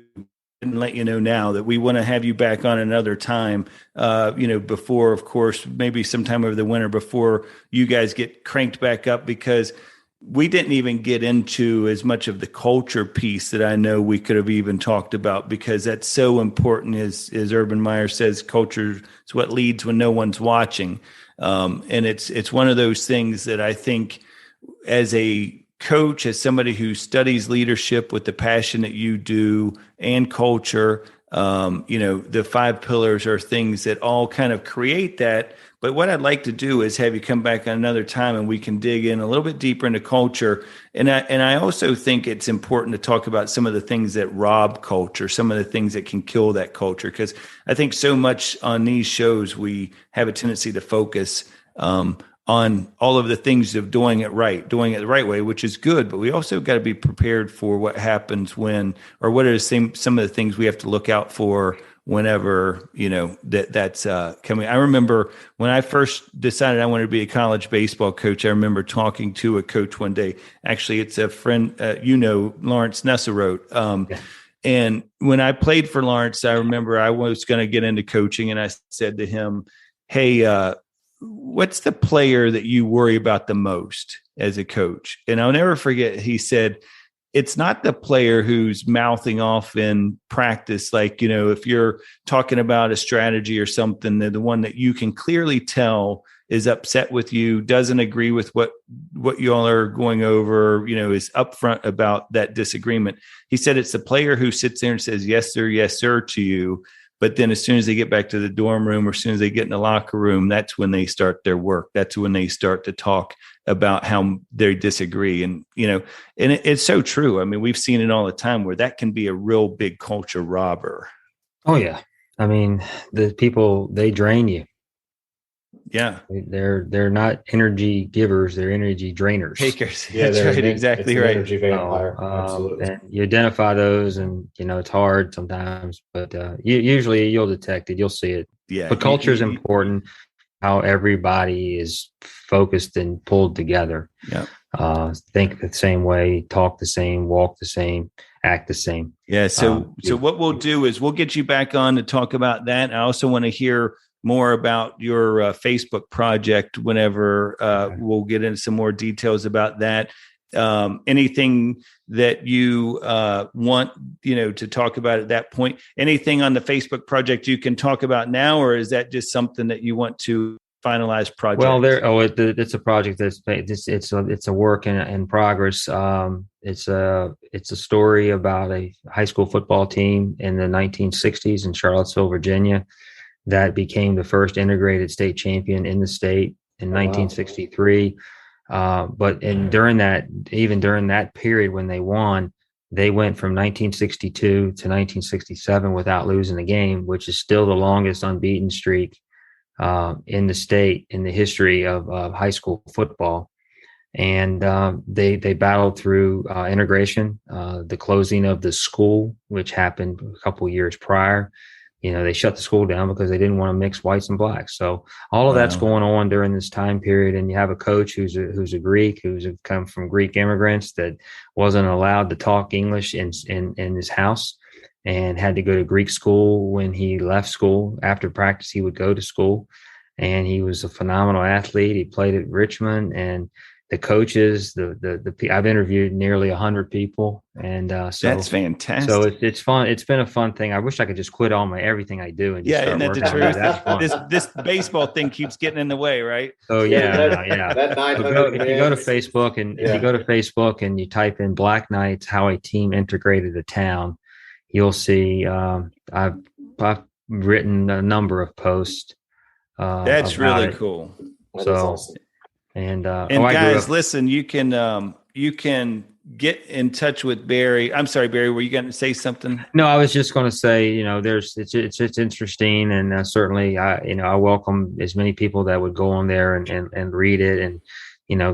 let you know now that we want to have you back on another time, before, of course, maybe sometime over the winter before you guys get cranked back up, because we didn't even get into as much of the culture piece that I know we could have even talked about, because that's so important. As Urban Meyer says, culture is what leads when no one's watching. And it's one of those things that I think, as a coach, as somebody who studies leadership with the passion that you do and culture, the 5 pillars are things that all kind of create that. But what I'd like to do is have you come back on another time and we can dig in a little bit deeper into culture. And I also think it's important to talk about some of the things that rob culture, some of the things that can kill that culture. Because I think so much on these shows, we have a tendency to focus on all of the things of doing it the right way, which is good. But we also got to be prepared for what happens when, or what are some of the things we have to look out for whenever, that's coming. I remember when I first decided I wanted to be a college baseball coach, I remember talking to a coach one day. Actually, it's a friend, Lawrence Nessarote. Yeah. And when I played for Lawrence, I remember I was going to get into coaching, and I said to him, hey, what's the player that you worry about the most as a coach? And I'll never forget, he said, it's not the player who's mouthing off in practice. Like, if you're talking about a strategy or something, they're the one that you can clearly tell is upset with you, doesn't agree with what you all are going over, is upfront about that disagreement. He said, it's the player who sits there and says, yes, sir, to you. But then as soon as they get back to the dorm room, or as soon as they get in the locker room, that's when they start their work. That's when they start to talk about how they disagree. And, and it's so true. I mean, we've seen it all the time where that can be a real big culture robber. Oh, yeah. I mean, the people, they drain you. Yeah. They're not energy givers, they're energy drainers. Takers. Yeah, that's right. Exactly right. Energy vampire. Absolutely. And you identify those, and it's hard sometimes, but usually you'll detect it, you'll see it. Yeah. But culture is important, how everybody is focused and pulled together. Yeah. Think the same way, talk the same, walk the same, act the same. Yeah. So what we'll do is we'll get you back on to talk about that. I also want to hear more about your Facebook project whenever we'll get into some more details about that. Anything that you want, to talk about at that point, anything on the Facebook project you can talk about now, or is that just something that you want to finalize project? Well, it's a project it's a work in progress. It's a story about a high school football team in the 1960s in Charlottesville, Virginia, that became the first integrated state champion in the state in 1963. But during that period when they won, they went from 1962 to 1967 without losing a game, which is still the longest unbeaten streak in the state in the history of high school football. And they battled through integration, the closing of the school, which happened a couple of years prior. They shut the school down because they didn't want to mix whites and blacks. So all of that's going on during this time period. And you have a coach who's a Greek, who's come from Greek immigrants, that wasn't allowed to talk English in his house and had to go to Greek school. When he left school after practice, he would go to school, and he was a phenomenal athlete. He played at Richmond, and the coaches, I've interviewed nearly 100 people, and so that's fantastic. So it's fun. It's been a fun thing. I wish I could just quit everything I do and just start working on it. That's fun. This baseball thing keeps getting in the way, right? So yeah. If you go to Facebook and you type in Black Knights, how a team integrated a town, you'll see I've written a number of posts. That's really cool. That is awesome. And guys, listen, you can get in touch with Barry. I'm sorry, Barry, were you going to say something? No, I was just going to say, it's interesting, and certainly I welcome as many people that would go on there and read it and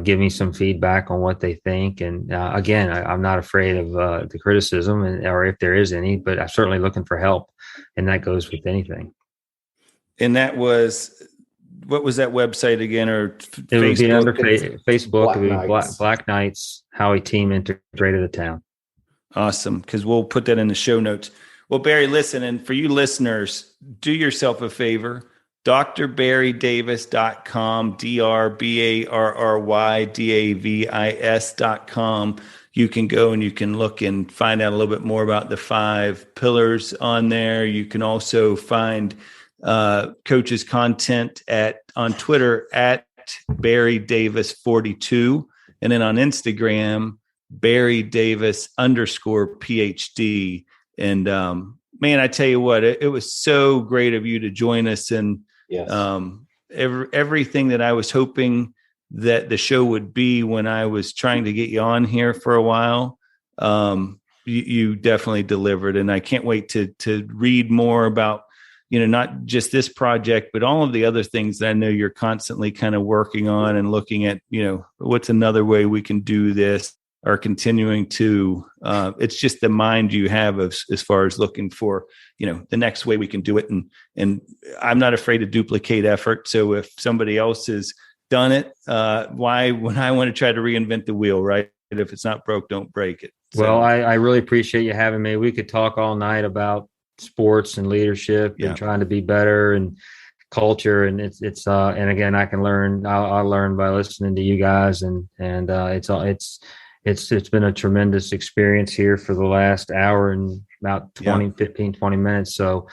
give me some feedback on what they think. And again, I'm not afraid of the criticism, or if there is any, but I'm certainly looking for help, and that goes with anything. And that was. What was that website again? Or it would be under Facebook. It would be Black Knights, how a team integrated a town. Awesome, because we'll put that in the show notes. Well, Barry, listen, and for you listeners, do yourself a favor. drbarrydavis.com, drbarrydavis.com. You can go and you can look and find out a little bit more about the 5 pillars on there. You can also find coach's content on Twitter at Barry Davis 42, and then on Instagram Barry Davis _Ph.D. And man, I tell you what, it was so great of you to join us, and yes. Everything that I was hoping that the show would be when I was trying to get you on here for a while, you definitely delivered, and I can't wait to read more about not just this project, but all of the other things that I know you're constantly kind of working on and looking at, what's another way we can do this, or continuing to, it's just the mind you have as far as looking for, the next way we can do it. And I'm not afraid to duplicate effort. So if somebody else has done it, why, when I want to try to reinvent the wheel, right? If it's not broke, don't break it. So, well, I really appreciate you having me. We could talk all night about sports and leadership and trying to be better and culture, and it's and again, I'll learn by listening to you guys, and it's been a tremendous experience here for the last hour and about 15, 20 minutes. So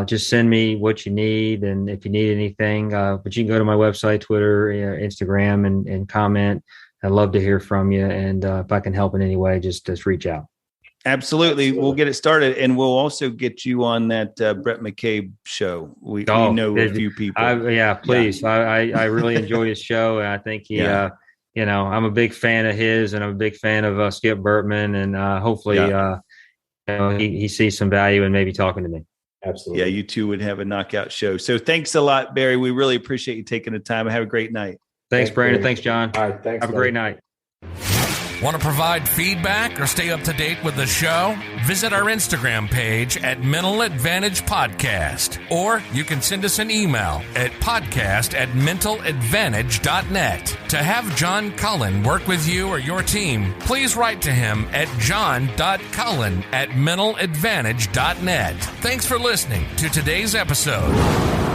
just send me what you need, and if you need anything, but you can go to my website, Twitter, Instagram, and comment. I'd love to hear from you, and if I can help in any way, just reach out. Absolutely. We'll get it started, and we'll also get you on that Brett McCabe show. We know a few people. Please. Yeah. I really enjoy his show, and I think he, I'm a big fan of his, and I'm a big fan of Skip Bertman, and hopefully, he sees some value in maybe talking to me. Absolutely. Yeah, you two would have a knockout show. So thanks a lot, Barry. We really appreciate you taking the time. Have a great night. Thanks, Brandon. Thanks, John. All right. Thanks. Have a great night. Want to provide feedback or stay up to date with the show? Visit our Instagram page at Mental Advantage Podcast, or you can send us an email at podcast@mentaladvantage.net. To have John Cullen work with you or your team, please write to him at john.cullen@mentaladvantage.net. Thanks for listening to today's episode.